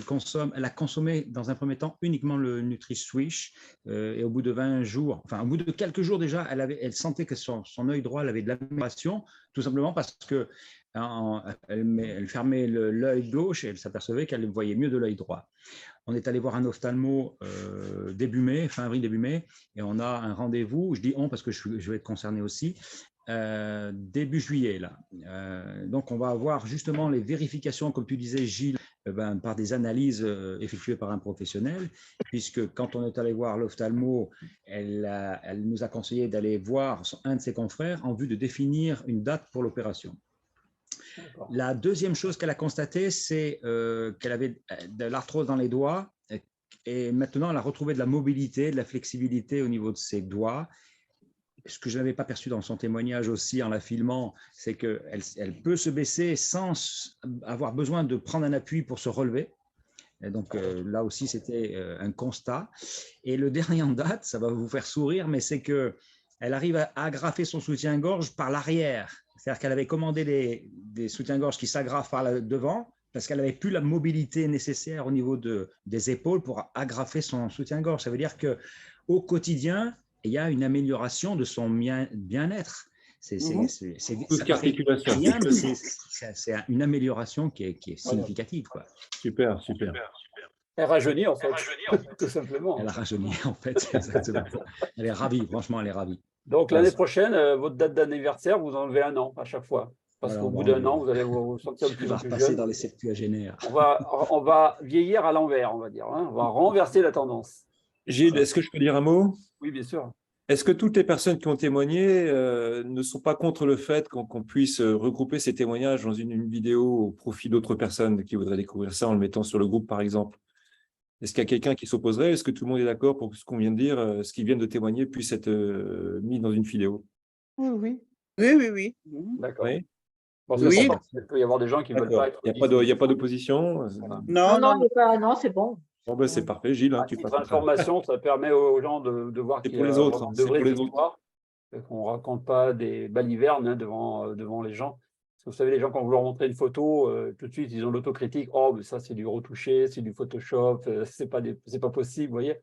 consomme. Elle a consommé dans un premier temps uniquement le NutriSwish et au bout de 20 jours, enfin au bout de quelques jours déjà, elle sentait que son œil droit avait de l'amélioration, tout simplement parce que elle fermait l'œil gauche et elle s'apercevait qu'elle voyait mieux de l'œil droit. On est allé voir un ophtalmo début mai, fin avril, début mai, et on a un rendez-vous, je dis on parce que je vais être concerné aussi, début juillet. Là. Donc, on va avoir justement les vérifications, comme tu disais, Gilles, par des analyses effectuées par un professionnel, puisque quand on est allé voir l'ophtalmo, elle nous a conseillé d'aller voir un de ses confrères en vue de définir une date pour l'opération. La deuxième chose qu'elle a constatée, c'est qu'elle avait de l'arthrose dans les doigts et maintenant elle a retrouvé de la mobilité, de la flexibilité au niveau de ses doigts. Ce que je n'avais pas perçu dans son témoignage aussi en la filmant, c'est qu'elle peut se baisser sans avoir besoin de prendre un appui pour se relever. Et donc là aussi, c'était un constat. Et le dernier en date, ça va vous faire sourire, mais c'est qu'elle arrive à agrafer son soutien-gorge par l'arrière. C'est-à-dire qu'elle avait commandé des soutiens-gorge qui s'agrafent par le devant parce qu'elle n'avait plus la mobilité nécessaire au niveau des épaules pour agrafer son soutien-gorge. Ça veut dire qu'au quotidien, il y a une amélioration de son bien-être. C'est rien, mais c'est une amélioration qui est significative, quoi. Super, super. Elle rajeunit, en fait, tout simplement. Elle a rajeuni, en fait, exactement. Elle est ravie, franchement, elle est ravie. Donc, l'année prochaine, votre date d'anniversaire, vous enlevez 1 an à chaque fois. Parce qu'au bout d'1 an, vous allez vous sentir de plus en plus jeune. Dans les septuagénaires. On va vieillir à l'envers, on va dire, hein. On va renverser la tendance. Gilles, est-ce que je peux dire un mot? Oui, bien sûr. Est-ce que toutes les personnes qui ont témoigné ne sont pas contre le fait qu'on puisse regrouper ces témoignages dans une vidéo au profit d'autres personnes qui voudraient découvrir ça en le mettant sur le groupe, par exemple? Est-ce qu'il y a quelqu'un qui s'opposerait? Est-ce que tout le monde est d'accord pour que ce qu'on vient de dire, ce qu'ils viennent de témoigner, puisse être mis dans une vidéo? Oui, oui. Oui, oui, oui. D'accord. Oui. Bon, Vous êtes Oui. d'accord. il peut y avoir des gens qui ne veulent pas D'accord. être. Il n'y a pas d'opposition. Voilà. Non, Non, non, il y a pas- non, c'est bon. Bon, ben, c'est parfait, Gilles, hein, À tu titre passes. d'information, ça permet aux gens de voir C'est qu'il y pour les a autres, vraiment hein, de c'est pour vraies les autres. histoires, et qu'on ne raconte pas des balivernes devant les gens. Parce que vous savez, les gens, quand vous leur montrez une photo, tout de suite, ils ont l'autocritique. Oh, mais ça, c'est du retouché, c'est du Photoshop, c'est pas possible, vous voyez.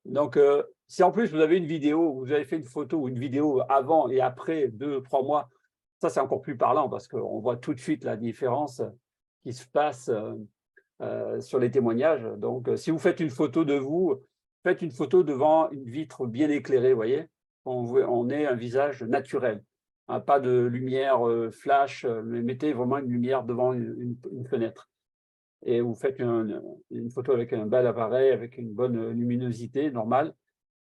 Donc, si en plus vous avez une vidéo, vous avez fait une photo ou une vidéo avant et après 2, 3 mois, ça, c'est encore plus parlant parce qu'on voit tout de suite la différence qui se passe sur les témoignages. Donc, si vous faites une photo de vous, faites une photo devant une vitre bien éclairée, vous voyez, on ait un visage naturel, hein, pas de lumière flash, mais mettez vraiment une lumière devant une fenêtre. Et vous faites une photo avec un bel appareil, avec une bonne luminosité normale,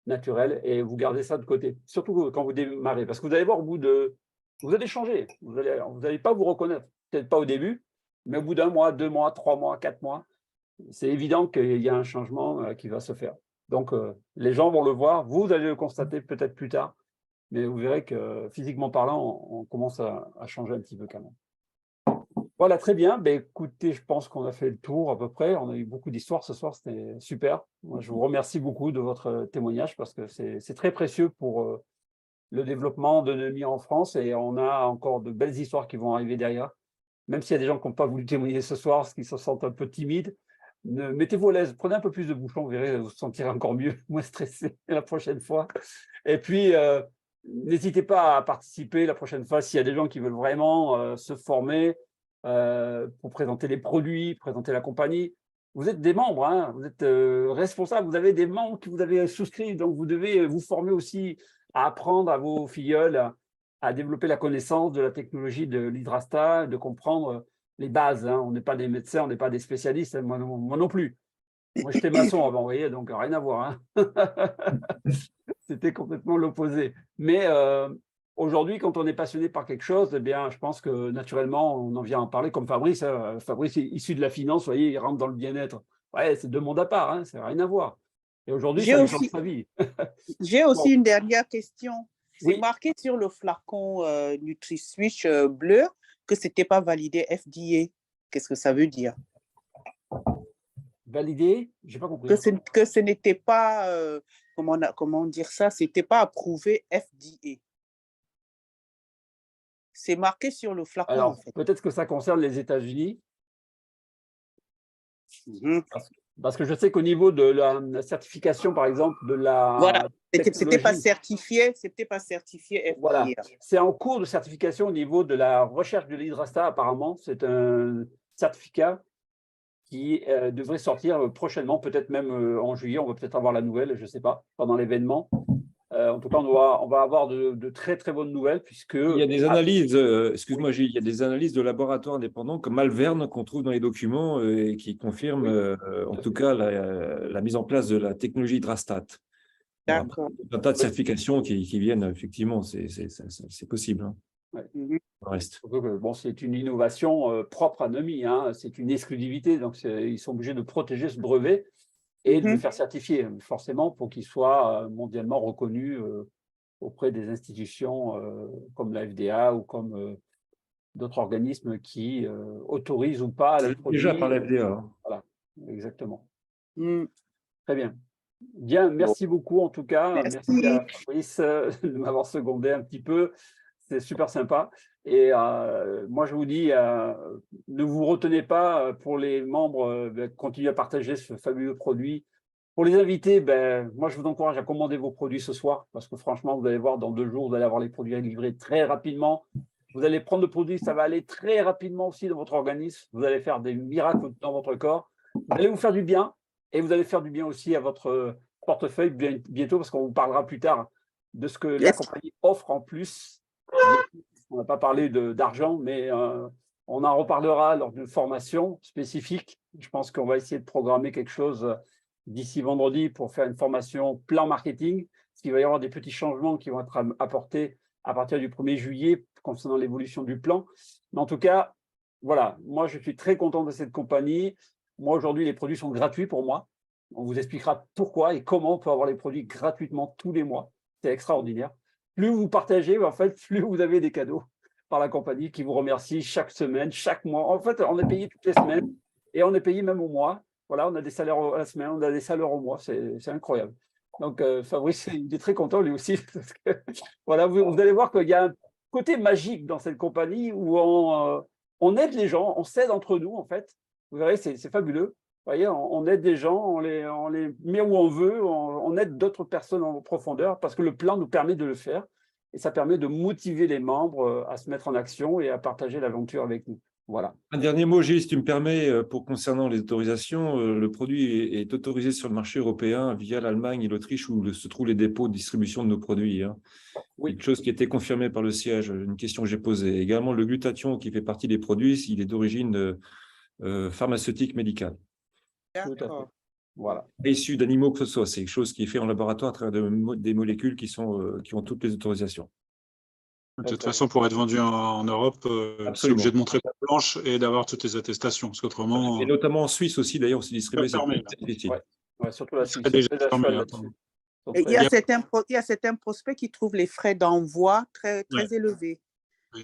naturelle, et vous gardez ça de côté. Surtout quand vous démarrez, parce que vous allez voir au bout de... Vous allez changer, vous n'allez pas vous reconnaître, peut-être pas au début, mais au bout d'un mois, 2 mois, 3 mois, 4 mois, c'est évident qu'il y a un changement qui va se faire. Donc, les gens vont le voir, vous allez le constater peut-être plus tard, mais vous verrez que physiquement parlant, on commence à changer un petit peu quand même. Voilà, très bien. Ben, écoutez, je pense qu'on a fait le tour à peu près. On a eu beaucoup d'histoires ce soir, c'était super. Moi, je vous remercie beaucoup de votre témoignage parce que c'est très précieux pour le développement de Nemi en France et on a encore de belles histoires qui vont arriver derrière. Même s'il y a des gens qui n'ont pas voulu témoigner ce soir, parce qu'ils se sentent un peu timides, mettez-vous à l'aise, prenez un peu plus de bouchons, vous verrez, vous vous sentirez encore mieux, moins stressé la prochaine fois. Et puis, n'hésitez pas à participer la prochaine fois s'il y a des gens qui veulent vraiment se former pour présenter les produits, présenter la compagnie. Vous êtes des membres, hein, vous êtes responsables, vous avez des membres qui vous avez souscrits, donc vous devez vous former aussi à apprendre à vos filleuls à développer la connaissance de la technologie de l'Hydrasta, de comprendre les bases. Hein. On n'est pas des médecins, on n'est pas des spécialistes, hein, moi non plus. Moi, j'étais maçon avant, vous voyez, donc rien à voir. Hein. C'était complètement l'opposé. Mais aujourd'hui, quand on est passionné par quelque chose, eh bien, je pense que naturellement, on en vient à en parler comme Fabrice. Hein. Fabrice, issu de la finance, vous voyez, il rentre dans le bien-être. Ouais, c'est deux mondes à part, hein, ça n'a rien à voir. Et aujourd'hui, ça lui change sa vie. J'ai aussi une dernière question. C'est Oui. marqué sur le flacon NutriSwitch bleu que ce n'était pas validé FDA. Qu'est-ce que ça veut dire? Validé? Je n'ai pas compris. Que ce n'était pas, comment dire ça, ce n'était pas approuvé FDA. C'est marqué sur le flacon, Alors, en fait. peut-être que ça concerne les États-Unis. Parce que je sais qu'au niveau de la certification, par exemple, de la Voilà, c'était pas technologie, certifié FDA. voilà, c'est en cours de certification au niveau de la recherche de l'Hydrasta, apparemment. C'est un certificat qui devrait sortir prochainement, peut-être même en juillet. On va peut-être avoir la nouvelle, je ne sais pas, pendant l'événement. En tout cas, on va avoir de très, très bonnes nouvelles puisque… Il y a des analyses, excuse-moi Gilles, il y a des analyses de laboratoires indépendants comme Malvern qu'on trouve dans les documents et qui confirment en tout cas la mise en place de la technologie Hydrastat. D'accord. Un tas de certifications qui viennent, effectivement, c'est possible. Hein. Ouais. Reste. Bon, c'est une innovation propre à Nemi, hein, c'est une exclusivité, donc ils sont obligés de protéger ce brevet et de le faire certifier, forcément, pour qu'il soit mondialement reconnu auprès des institutions comme la FDA ou comme d'autres organismes qui autorisent ou pas le produit. Déjà par la FDA. Voilà, exactement. Très bien. Bien, merci beaucoup en tout cas. Merci à Fabrice de m'avoir secondé un petit peu. C'est super sympa. Et moi, je vous dis, ne vous retenez pas pour les membres, continuez à partager ce fabuleux produit. Pour les invités, moi, je vous encourage à commander vos produits ce soir parce que franchement, vous allez voir, dans 2 jours, vous allez avoir les produits livrés très rapidement. Vous allez prendre le produit, ça va aller très rapidement aussi dans votre organisme. Vous allez faire des miracles dans votre corps. Vous allez vous faire du bien et vous allez faire du bien aussi à votre portefeuille bientôt parce qu'on vous parlera plus tard de ce que la compagnie offre en plus. On n'a pas parlé d'argent, mais on en reparlera lors d'une formation spécifique. Je pense qu'on va essayer de programmer quelque chose d'ici vendredi pour faire une formation plan marketing, parce qu'il va y avoir des petits changements qui vont être apportés à partir du 1er juillet concernant l'évolution du plan. Mais en tout cas, voilà, moi je suis très content de cette compagnie. Moi aujourd'hui, les produits sont gratuits pour moi. On vous expliquera pourquoi et comment on peut avoir les produits gratuitement tous les mois. C'est extraordinaire. Plus vous partagez, en fait, plus vous avez des cadeaux. par la compagnie qui vous remercie chaque semaine, chaque mois. En fait, on est payé toutes les semaines et on est payé même au mois. Voilà, on a des salaires à la semaine, on a des salaires au mois. C'est incroyable. Donc, Fabrice, il est très content lui aussi. Parce que, voilà, vous allez voir qu'il y a un côté magique dans cette compagnie où on aide les gens, on s'aide entre nous, en fait. Vous verrez, c'est fabuleux. Vous voyez, on aide des gens, on les met où on veut, on aide d'autres personnes en profondeur parce que le plan nous permet de le faire et ça permet de motiver les membres à se mettre en action et à partager l'aventure avec nous. Voilà. Un dernier mot, Gilles, si tu me permets, concernant les autorisations, le produit est autorisé sur le marché européen via l'Allemagne et l'Autriche où se trouvent les dépôts de distribution de nos produits. Hein. Oui. Quelque chose qui a été confirmé par le siège, une question que j'ai posée. Également, le glutathion qui fait partie des produits, il est d'origine pharmaceutique médicale. Tout à fait. Voilà. Issu d'animaux que ce soit, c'est quelque chose qui est fait en laboratoire à travers des molécules qui ont toutes les autorisations. De toute façon, pour être vendu en Europe, c'est obligé de montrer patte blanche et d'avoir toutes les attestations, parce qu'autrement… Et notamment en Suisse aussi, d'ailleurs, c'est distribué. Ouais, surtout la Suisse. Et il y a certains prospects qui trouvent les frais d'envoi très élevés.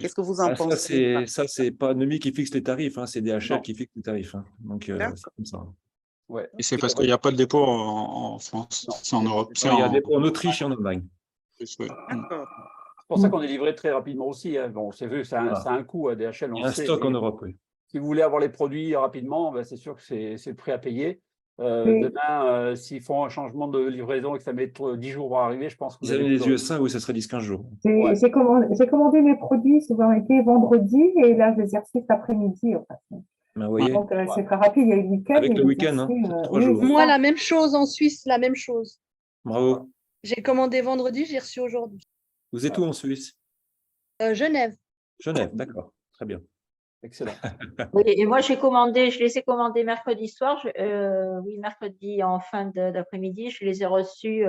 Qu'est-ce que vous en pensez? Ça, c'est pas Nomi qui fixe les tarifs, hein, c'est DHL qui fixe les tarifs. Hein. Donc, c'est comme ça. Ouais. Et c'est parce qu'il n'y a pas de dépôt en France, c'est en Europe. Il y a un dépôt en Autriche et en Allemagne. D'accord. C'est pour ça qu'on est livré très rapidement aussi. Hein. Bon, c'est vu, ça a un coût à DHL. Il y a un stock en Europe, oui. Si vous voulez avoir les produits rapidement, ben, c'est sûr que c'est le prix à payer. Demain, s'ils font un changement de livraison et que ça met 10 jours pour arriver, je pense que… Vous avez les USA, oui, ça serait 10-15 jours. J'ai commandé mes produits, ils ont été vendredi et là, je les ai reçus cet après-midi. En fait. Ben, vous voyez, donc, c'est très rapide, il y a eu le week-end. avec le week-end, hein, 3 jours. Moi, la même chose en Suisse, la même chose. Bravo. J'ai commandé vendredi, j'ai reçu aujourd'hui. Vous êtes où en Suisse? Genève. Genève, d'accord. Très bien. Excellent. Oui, et moi, je les ai commandés mercredi soir, mercredi en fin d'après-midi. Je les ai reçus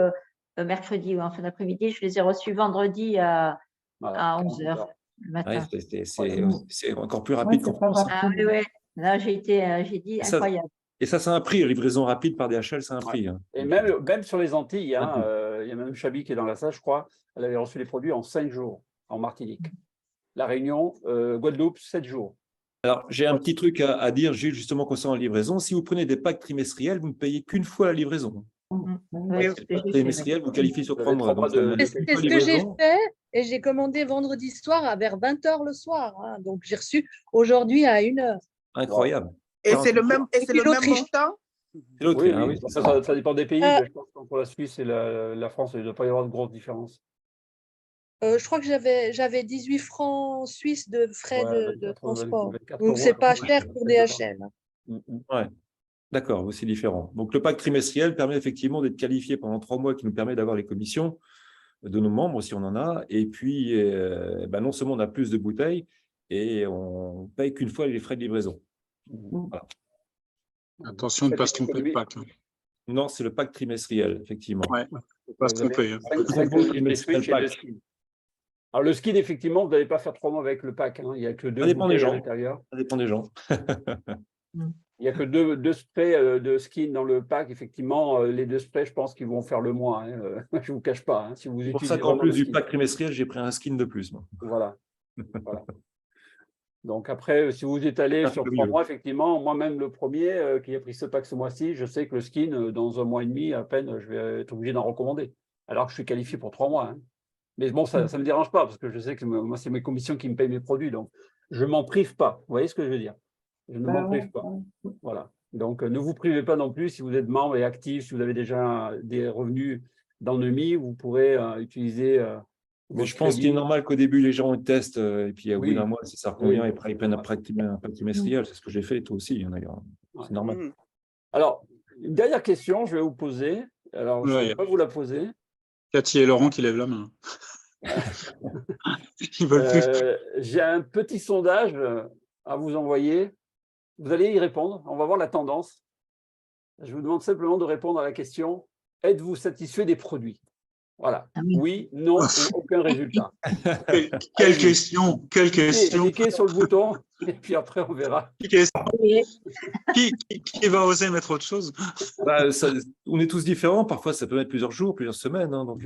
mercredi ou en fin d'après-midi. Je les ai reçus vendredi à 11h le matin. C'est encore plus rapide qu'en France. Ah oui, oui. Là, j'ai dit incroyable. Et ça, c'est un prix. Livraison rapide par DHL, c'est un prix. Hein. Et même sur les Antilles, hein, il y a même Chabi qui est dans la salle, je crois. Elle avait reçu les produits en 5 jours en Martinique. La Réunion, Guadeloupe, 7 jours. Alors, j'ai un petit truc à dire, Gilles, justement, concernant la livraison. Si vous prenez des packs trimestriels, vous ne payez qu'une fois la livraison. Trimestriel, vous qualifiez sur 3 mois. C'est ce que j'ai fait et j'ai commandé vendredi soir vers 20h le soir. Hein, donc, j'ai reçu aujourd'hui à 1h. Incroyable. Et c'est le même montant? Oui, ça dépend des pays. Je pense qu'entre la Suisse et la France, il ne doit pas y avoir de grosses différences. Je crois que j'avais 18 francs suisses de frais de transport. Donc, ce n'est pas cher pour DHL. Ouais. D'accord, c'est différent. Donc, le pack trimestriel permet effectivement d'être qualifié pendant 3 mois, qui nous permet d'avoir les commissions de nos membres, si on en a. Et puis, non seulement on a plus de bouteilles, et on ne paye qu'une fois les frais de livraison. Voilà. Attention de ne pas se tromper de pack. Non, c'est le pack trimestriel, effectivement. Oui, il ne faut pas se tromper. Alors, le skin, effectivement, vous n'allez pas faire 3 mois avec le pack. Hein. Il n'y a que 2 ça dépend des gens. à l'intérieur. Ça dépend des gens. Il n'y a que 2 sprays de skin dans le pack. Effectivement, les 2 sprays, je pense qu'ils vont faire le mois. Hein. Je ne vous cache pas. Hein. Si vous c'est pour ça qu'en plus du pack trimestriel, j'ai pris un skin de plus. Moi. Voilà. Donc après, si vous étalez sur 3 mois, effectivement, moi-même le premier qui a pris ce pack ce mois-ci, je sais que le skin, dans 1 mois et demi, à peine, je vais être obligé d'en recommander. Alors que je suis qualifié pour 3 mois. Hein. Mais bon, ça ne me dérange pas, parce que je sais que moi, c'est mes commissions qui me payent mes produits. Donc, je ne m'en prive pas. Vous voyez ce que je veux dire? Je ne m'en prive pas. Voilà. Donc, ne vous privez pas non plus. Si vous êtes membre et actif, si vous avez déjà des revenus dans Nomi, vous pourrez utiliser… mais je pense qu'il est normal qu'au début, les gens testent, et puis au bout d'un mois, si ça revient, et après, ils prennent un pack trimestriel. C'est ce que j'ai fait, toi aussi, d'ailleurs. C'est normal. Alors, une dernière question, je vais vous poser. Alors, je ne vais pas vous la poser. Cathy et Laurent qui lèvent la main. Ils veulent plus. J'ai un petit sondage à vous envoyer. Vous allez y répondre. On va voir la tendance. Je vous demande simplement de répondre à la question: êtes-vous satisfait des produits? Voilà. Oui, non, ou aucun résultat. Quelle question? Quelle question? Cliquez sur le bouton et puis après on verra. Qui va oser mettre autre chose? On est tous différents. Parfois, ça peut mettre plusieurs jours, plusieurs semaines. Hein, donc,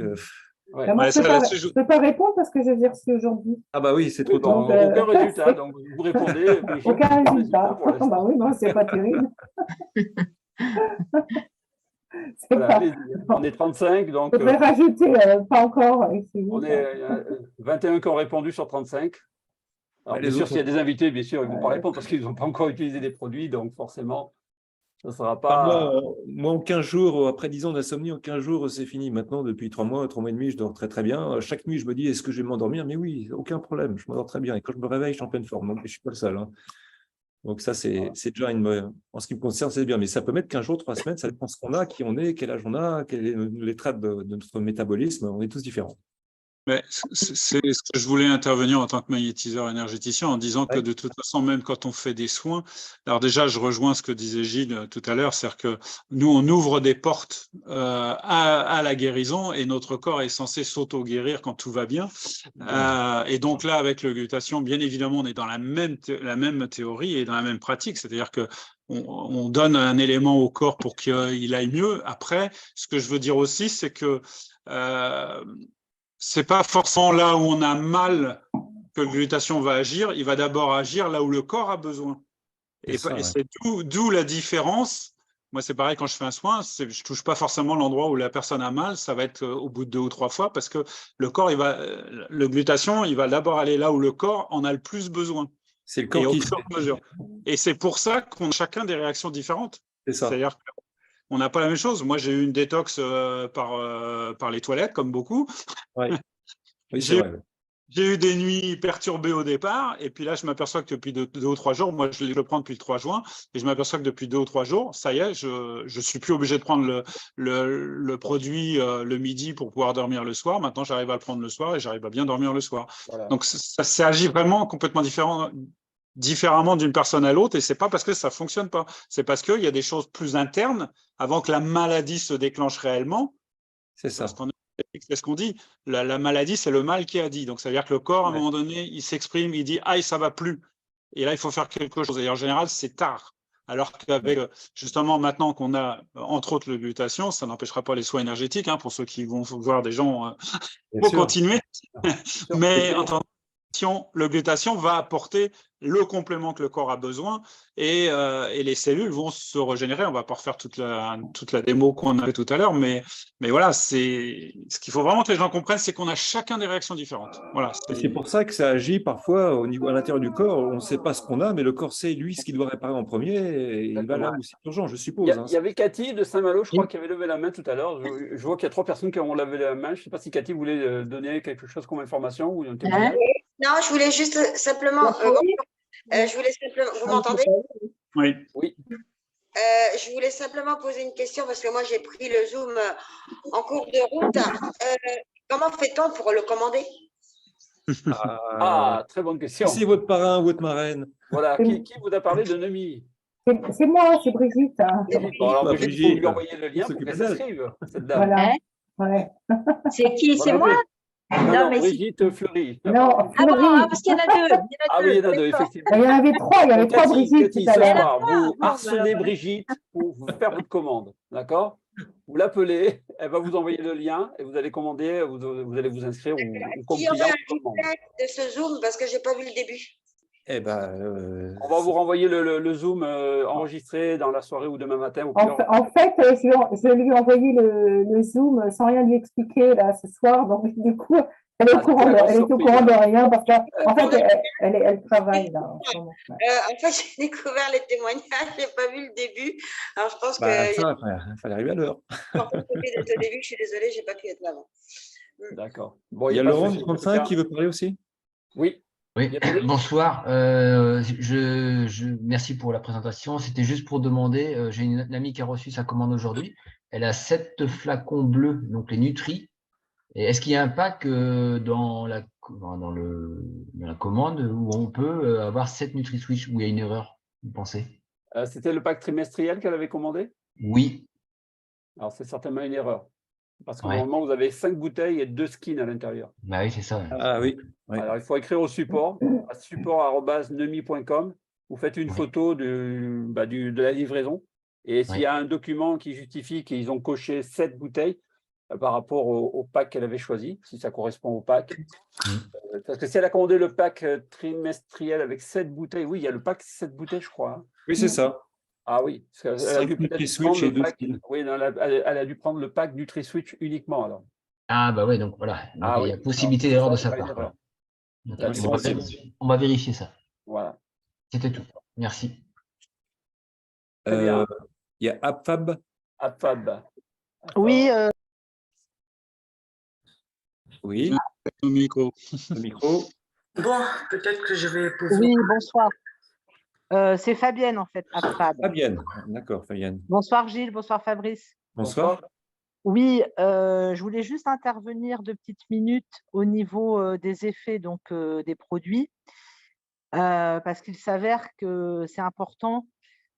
Ouais. Ben, moi, Ouais, je là-dessus, ne peux pas répondre parce que je les ai reçus aujourd'hui. Ah bah oui, c'est trop Oui, tard. bon, aucun résultat, donc vous répondez, Brigitte, Aucun aucun résultat. pour l'instant. Bah oui, non, c'est pas terrible. C'est Voilà, pas... allez-y. On est 35, donc Je voudrais rajouter, pas encore. Excusez-moi. on est 21 qui ont répondu sur 35. Alors, Ouais, bien les sûr, autres s'il y a des invités, bien sûr, ils ne vont pas répondre parce qu'ils n'ont pas encore utilisé des produits, donc forcément, ça ne sera pas. Moi, en 15 jours, après 10 ans d'insomnie, en 15 jours, c'est fini. Maintenant, depuis 3 mois et demi, je dors très très bien. Chaque nuit, je me dis, est-ce que je vais m'endormir? Mais oui, aucun problème, je m'endors très bien. Et quand je me réveille, je suis en pleine forme. Donc, je ne suis pas le seul, hein. Donc ça, c'est déjà en ce qui me concerne, c'est bien. Mais ça peut mettre 15 jours, 3 semaines, ça dépend ce qu'on a, qui on est, quel âge on a, quel est l'état de notre métabolisme. On est tous différents. Mais c'est ce que je voulais intervenir en tant que magnétiseur énergéticien en disant que de toute façon, même quand on fait des soins, alors déjà, je rejoins ce que disait Gilles tout à l'heure, c'est-à-dire que nous, on ouvre des portes à la guérison et notre corps est censé s'auto-guérir quand tout va bien. Et donc là, avec le glutathion, bien évidemment, on est dans la même théorie et dans la même pratique, c'est-à-dire que on donne un élément au corps pour qu'il aille mieux. Après, ce que je veux dire aussi, c'est que c'est pas forcément là où on a mal que le glutathion va agir. Il va d'abord agir là où le corps a besoin. Et c'est d'où la différence. Moi, c'est pareil quand je fais un soin, je touche pas forcément l'endroit où la personne a mal. Ça va être au bout de 2 ou 3 fois parce que le corps, le glutathion, il va d'abord aller là où le corps en a le plus besoin. C'est le corps qui fur et à mesure. Et c'est pour ça qu'on a chacun des réactions différentes. C'est ça. C'est-à-dire qu'on n'a pas la même chose. Moi, j'ai eu une détox par les toilettes, comme beaucoup. Ouais. Oui, c'est vrai. J'ai eu des nuits perturbées au départ, et puis là, je m'aperçois que depuis 2 ou 3 jours, moi, je le prends depuis le 3 juin, et je m'aperçois que depuis 2 ou 3 jours, ça y est, je suis plus obligé de prendre le produit le midi pour pouvoir dormir le soir. Maintenant, j'arrive à le prendre le soir et j'arrive à bien dormir le soir. Voilà. Donc, ça agit vraiment complètement différemment d'une personne à l'autre, et c'est pas parce que ça fonctionne pas, c'est parce qu'il y a des choses plus internes avant que la maladie se déclenche réellement. C'est ça. C'est ce qu'on dit. La maladie, c'est le mal qui a dit. Donc, ça veut dire que le corps, à un moment donné, il s'exprime, il dit « Aïe, ça va plus ». Et là, il faut faire quelque chose. Et en général, c'est tard. Alors qu'avec, justement, maintenant qu'on a, entre autres, le glutathion, ça n'empêchera pas les soins énergétiques, hein, pour ceux qui vont voir des gens pour continuer. Mais en tant le glutathion va apporter le complément que le corps a besoin et les cellules vont se régénérer. On ne va pas refaire toute la démo qu'on a fait tout à l'heure, mais voilà, ce qu'il faut vraiment que les gens comprennent, c'est qu'on a chacun des réactions différentes. Voilà, c'est pour ça que ça agit parfois au niveau à l'intérieur du corre. On ne sait pas ce qu'on a, mais le corps sait, lui, ce qu'il doit réparer en premier et il va là où c'est urgent, je suppose. Il y avait Cathy de Saint-Malo, je crois, qui avait levé la main tout à l'heure. Je vois qu'il y a 3 personnes qui ont levé la main. Je ne sais pas si Cathy voulait donner quelque chose comme information ou un témoignage. Non, je voulais juste simplement. Vous m'entendez? Oui. Oui. Je voulais simplement poser une question parce que moi j'ai pris le Zoom en cours de route. Comment fait-on pour le commander? Très bonne question. C'est votre parrain ou votre marraine? Voilà, qui vous a parlé de Nemi? C'est moi, c'est Brigitte. Bon, alors, Brigitte, vous lui envoyez le lien pour qu'elle s'inscrive, cette dame. Voilà. Ouais. C'est qui? C'est moi? Non, Brigitte Fleury. Non, Fleury. Parce qu'il y en a 2. Oui, il y en a 2, effectivement. Il y en avait 3, il y avait 3 Brigitte Cathy, tout à ce l'heure. soir, vous harcelez Brigitte pour vous faire votre commande, d'accord? Vous l'appelez, elle va vous envoyer le lien et vous allez commander, vous allez vous inscrire ou comme Qui aurait client. un replay de ce Zoom parce que je n'ai pas vu le début. Eh ben, on va vous renvoyer le Zoom enregistré dans la soirée ou demain matin. En fait, je lui ai envoyé le Zoom sans rien lui expliquer là, ce soir. Donc, du coup, elle est au courant de rien parce qu'en fait, elle travaille là. En fait, j'ai découvert les témoignages, je n'ai pas vu le début. Alors, je pense que. Il fallait arriver à l'heure. Au début, je suis désolée, je n'ai pas pu être là. D'accord. Bon, il y a Laurent du 35 qui veut parler aussi. Oui. Oui, bonsoir. Merci pour la présentation. C'était juste pour demander, j'ai une amie qui a reçu sa commande aujourd'hui. Elle a 7 flacons bleus, donc les Nutri. Et est-ce qu'il y a un pack dans la commande où on peut avoir 7 Nutri-Switch, où il y a une erreur, vous pensez? C'était le pack trimestriel qu'elle avait commandé? Oui. Alors, c'est certainement une erreur. Parce que normalement, vous avez 5 bouteilles et 2 skins à l'intérieur. Bah oui, c'est ça. Ah oui. Alors, il faut écrire au support, à support@nemi.com. Vous faites une photo de la livraison. Et s'il y a un document qui justifie qu'ils ont coché 7 bouteilles, par rapport au pack qu'elle avait choisi, si ça correspond au pack. Parce que si elle a commandé le pack trimestriel avec 7 bouteilles, oui, il y a le pack 7 bouteilles, je crois. Oui, c'est ça. Ah oui, parce qu'elle a dû peut-être prendre le pack. Oui, non, elle a dû prendre le pack NutriSwitch uniquement alors. Ah bah oui, donc voilà. Donc, il y a possibilité d'erreur de sa part. On va vérifier ça. Voilà. C'était tout. Merci. Il y a Abfab. Oui. Oui. Le micro. Le micro. Bon, peut-être que je vais pouvoir. Oui, bonsoir. C'est Fabienne, en fait, Abfab. Fabienne, d'accord, Fabienne. Bonsoir Gilles, bonsoir Fabrice. Bonsoir. Oui, je voulais juste intervenir 2 petites minutes au niveau des effets donc, des produits, parce qu'il s'avère que c'est important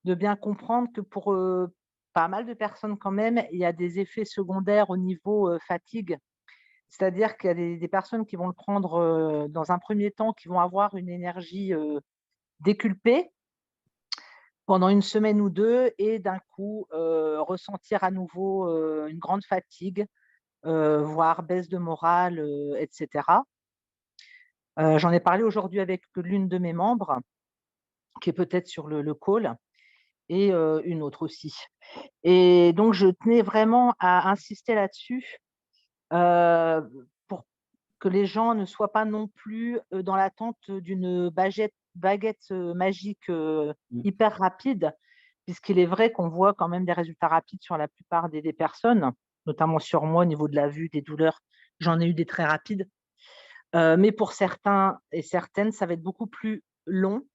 de bien comprendre que pour pas mal de personnes quand même, il y a des effets secondaires au niveau fatigue. C'est-à-dire qu'il y a des personnes qui vont le prendre dans un premier temps, qui vont avoir une énergie déculpée pendant 1 semaine ou 2 et d'un coup ressentir à nouveau une grande fatigue, voire baisse de morale, etc. J'en ai parlé aujourd'hui avec l'une de mes membres, qui est peut-être sur le call, et une autre aussi. Et donc, je tenais vraiment à insister là-dessus pour que les gens ne soient pas non plus dans l'attente d'une baguette magique hyper rapide, puisqu'il est vrai qu'on voit quand même des résultats rapides sur la plupart des personnes, notamment sur moi au niveau de la vue, des douleurs. J'en ai eu des très rapides. Mais pour certains et certaines, ça va être beaucoup plus long.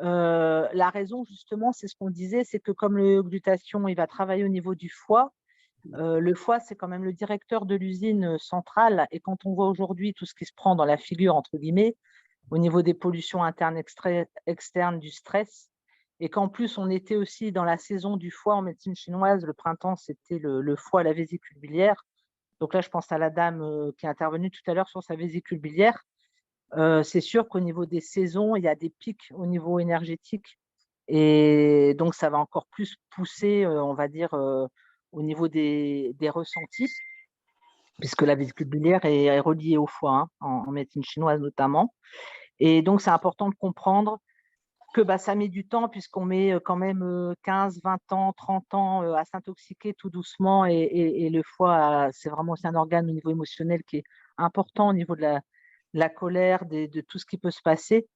La raison, justement, c'est ce qu'on disait, c'est que comme le glutathion, il va travailler au niveau du foie, le foie, c'est quand même le directeur de l'usine centrale. Et quand on voit aujourd'hui tout ce qui se prend dans la figure, entre guillemets, au niveau des pollutions internes, externes, du stress, et qu'en plus, on était aussi dans la saison du foie en médecine chinoise, le printemps, c'était le foie, la vésicule biliaire. Donc là, je pense à la dame qui est intervenue tout à l'heure sur sa vésicule biliaire. C'est sûr qu'au niveau des saisons, il y a des pics au niveau énergétique. Et donc, ça va encore plus pousser, on va dire, au niveau des ressentis, puisque la vésicule biliaire est reliée au foie, hein, en médecine chinoise notamment. Et donc, c'est important de comprendre que ça met du temps, puisqu'on met quand même 15, 20 ans, 30 ans à s'intoxiquer tout doucement. Et le foie, c'est vraiment aussi un organe au niveau émotionnel qui est important au niveau de la colère, de tout ce qui peut se passer.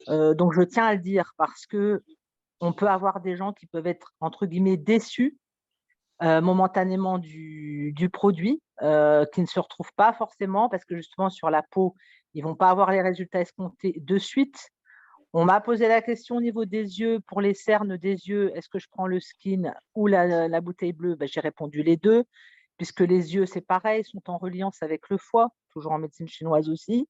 Donc, je tiens à le dire parce qu'on peut avoir des gens qui peuvent être, entre guillemets, déçus momentanément du produit, qui ne se retrouvent pas forcément parce que justement, sur la peau, ils ne vont pas avoir les résultats escomptés de suite. On m'a posé la question au niveau des yeux, pour les cernes des yeux, est-ce que je prends le skin ou la bouteille bleue? J'ai répondu les deux, puisque les yeux, c'est pareil, sont en reliance avec le foie, toujours en médecine chinoise aussi,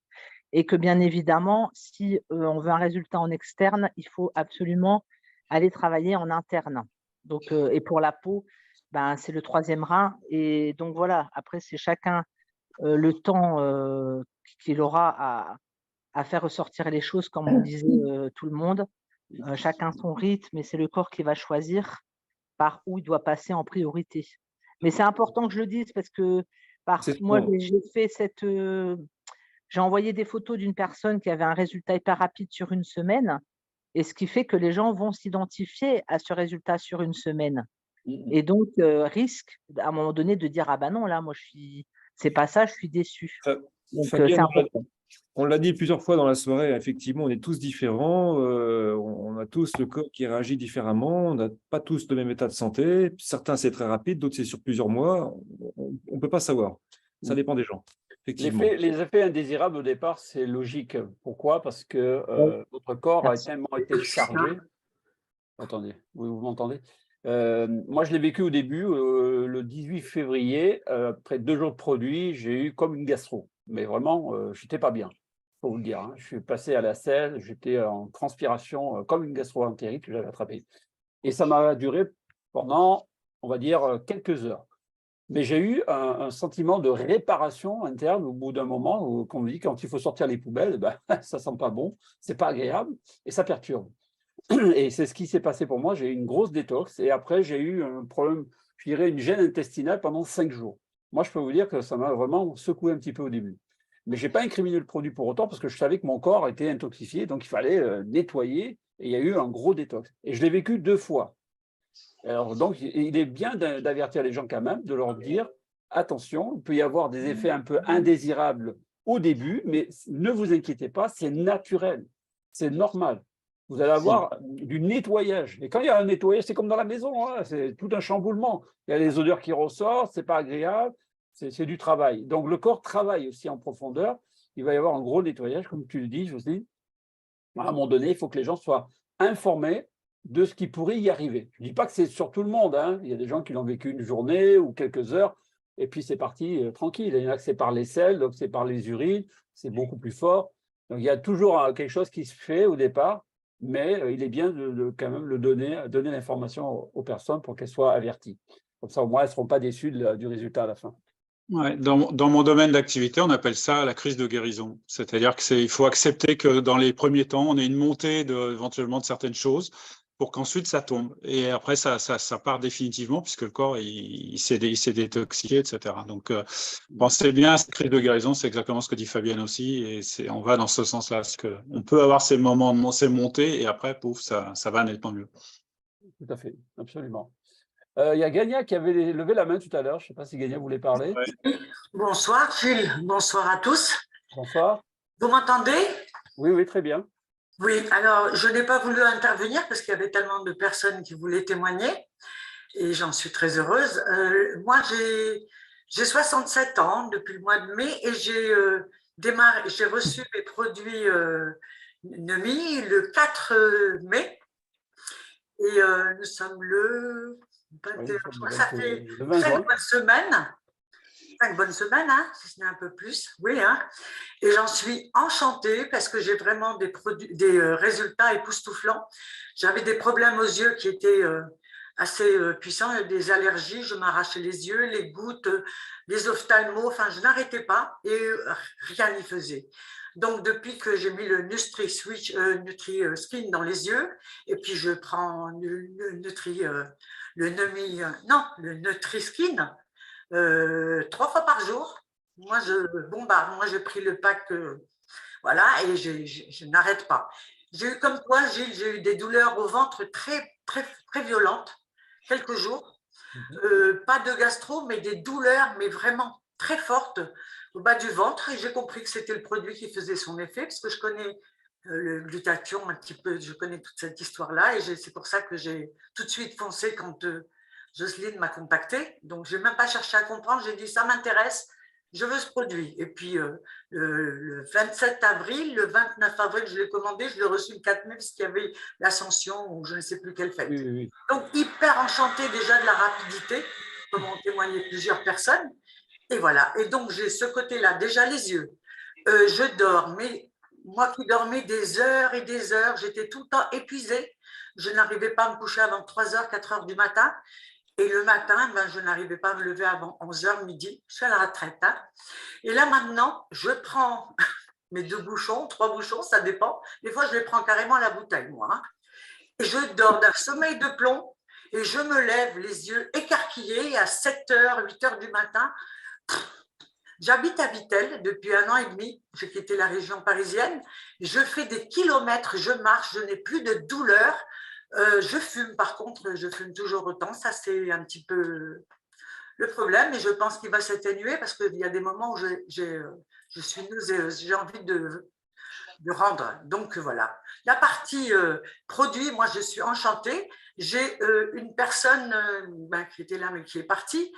et que bien évidemment, si on veut un résultat en externe, il faut absolument aller travailler en interne. Donc, et pour la peau, c'est le 3e rein. Et donc voilà, après, c'est chacun le temps qu'il aura à faire ressortir les choses, comme on disait tout le monde. Chacun son rythme, et c'est le corps qui va choisir par où il doit passer en priorité. Mais c'est important que je le dise parce que moi, j'ai envoyé des photos d'une personne qui avait un résultat hyper rapide sur 1 semaine, et ce qui fait que les gens vont s'identifier à ce résultat sur 1 semaine. Et donc, risque à un moment donné de dire « Ah non, là, moi, c'est pas ça, je suis déçu ». Donc, c'est important. On l'a dit plusieurs fois dans la soirée, effectivement, on est tous différents, on a tous le corps qui réagit différemment, on n'a pas tous le même état de santé, certains c'est très rapide, d'autres c'est sur plusieurs mois, on ne peut pas savoir, ça dépend des gens. Effectivement. Les effets indésirables au départ, c'est logique. Pourquoi? Parce que notre corps a tellement été chargé. Attendez, vous m'entendez? Moi, je l'ai vécu au début, le 18 février, après 2 jours de produit, j'ai eu comme une gastro. Mais vraiment, je n'étais pas bien, il faut vous le dire. Hein. Je suis passé à la selle, j'étais en transpiration comme une gastro-entérite que j'avais attrapée. Et ça m'a duré pendant, on va dire, quelques heures. Mais j'ai eu un sentiment de réparation interne au bout d'un moment où, qu'on me dit, quand il faut sortir les poubelles, ça ne sent pas bon, ce n'est pas agréable et ça perturbe. Et c'est ce qui s'est passé pour moi. J'ai eu une grosse détox et après, j'ai eu un problème, je dirais une gêne intestinale pendant 5 jours. moi, je peux vous dire que ça m'a vraiment secoué un petit peu au début. Mais je n'ai pas incriminé le produit pour autant parce que je savais que mon corps était intoxifié, donc il fallait nettoyer. Et il y a eu un gros détox. Et je l'ai vécu 2 fois. Alors, donc, il est bien d'avertir les gens quand même, de leur dire, attention, il peut y avoir des effets un peu indésirables au début, mais ne vous inquiétez pas, c'est naturel, c'est normal. Vous allez avoir du nettoyage. Et quand il y a un nettoyage, c'est comme dans la maison, hein, c'est tout un chamboulement. Il y a les odeurs qui ressortent, c'est pas agréable, c'est du travail. Donc, le corps travaille aussi en profondeur. Il va y avoir un gros nettoyage, comme tu le dis, Jocelyne. À un moment donné, il faut que les gens soient informés de ce qui pourrait y arriver. Je ne dis pas que c'est sur tout le monde, hein. Il y a des gens qui l'ont vécu une journée ou quelques heures, et puis c'est parti tranquille. Il y en a que c'est par les selles, donc c'est par les urines, c'est beaucoup plus fort. Donc il y a toujours quelque chose qui se fait au départ, mais il est bien de quand même donner l'information aux personnes pour qu'elles soient averties. Comme ça, au moins, elles ne seront pas déçues du résultat à la fin. Ouais, dans mon domaine d'activité, on appelle ça la crise de guérison. C'est-à-dire qu'il faut accepter que dans les premiers temps, on ait une montée éventuellement de certaines choses pour qu'ensuite ça tombe. Et après, ça part définitivement puisque le corps, il s'est détoxiqué, etc. Donc, pensez bien à cette crise de guérison, c'est exactement ce que dit Fabienne aussi. Et on va dans ce sens-là. Parce qu'on peut avoir ces moments, ces montées et après, pouf, ça va nettement mieux. Tout à fait, absolument. Il y a Gania qui avait levé la main tout à l'heure. Je ne sais pas si Gania voulait parler. Oui. Bonsoir Gilles, bonsoir à tous. Bonsoir. Vous m'entendez? Oui, oui, très bien. Oui, alors je n'ai pas voulu intervenir parce qu'il y avait tellement de personnes qui voulaient témoigner et j'en suis très heureuse. Moi, j'ai 67 ans depuis le mois de mai et j'ai reçu mes produits NEMI le 4 mai et nous sommes le 21, ça fait 5 bonnes semaines. 5 bonnes semaines, hein, si ce n'est un peu plus, oui. Hein. Et j'en suis enchantée parce que j'ai vraiment des résultats époustouflants. J'avais des problèmes aux yeux qui étaient assez puissants, des allergies, je m'arrachais les yeux, les gouttes, les ophtalmos, enfin je n'arrêtais pas et rien n'y faisait. Donc depuis que j'ai mis le Nutri-Skin dans les yeux, et puis je prends le Nutri-Skin, 3 fois par jour. Moi, je bombarde. Moi, j'ai pris le pack, voilà, et je n'arrête pas. J'ai eu comme toi, Gilles, j'ai eu des douleurs au ventre très, très, très violentes, quelques jours. Pas de gastro, mais des douleurs, mais vraiment très fortes au bas du ventre. Et j'ai compris que c'était le produit qui faisait son effet, parce que je connais le glutathion un petit peu, je connais toute cette histoire-là, et c'est pour ça que j'ai tout de suite foncé quand Jocelyne m'a contactée, donc je n'ai même pas cherché à comprendre, j'ai dit ça m'intéresse, je veux ce produit. Et puis le 27 avril, le 29 avril, je l'ai commandé, je l'ai reçu le 4 mai parce qu'il y avait l'Ascension ou je ne sais plus quelle fête. Oui, oui. Donc hyper enchantée déjà de la rapidité, comme ont témoigné plusieurs personnes. Et voilà, et donc j'ai ce côté-là, déjà les yeux. Je dors, mais moi qui dormais des heures et des heures, j'étais tout le temps épuisée. Je n'arrivais pas à me coucher avant 3h, 4h du matin. Et le matin, je n'arrivais pas à me lever avant 11h, midi. Je suis à la retraite. Hein. Et là, maintenant, je prends mes 2 bouchons, 3 bouchons, ça dépend. Des fois, je les prends carrément à la bouteille, moi. Hein. Et je dors d'un sommeil de plomb et je me lève les yeux écarquillés à 7h, 8h du matin. J'habite à Vittel depuis 1 an et demi. J'ai quitté la région parisienne. Je fais des kilomètres, je marche, je n'ai plus de douleur. Je fume, par contre, je fume toujours autant. Ça, c'est un petit peu le problème. Et je pense qu'il va s'atténuer parce qu'il y a des moments où je suis nauséeuse. J'ai envie de rendre. Donc, voilà. La partie produit, moi, je suis enchantée. J'ai une personne qui était là, mais qui est partie.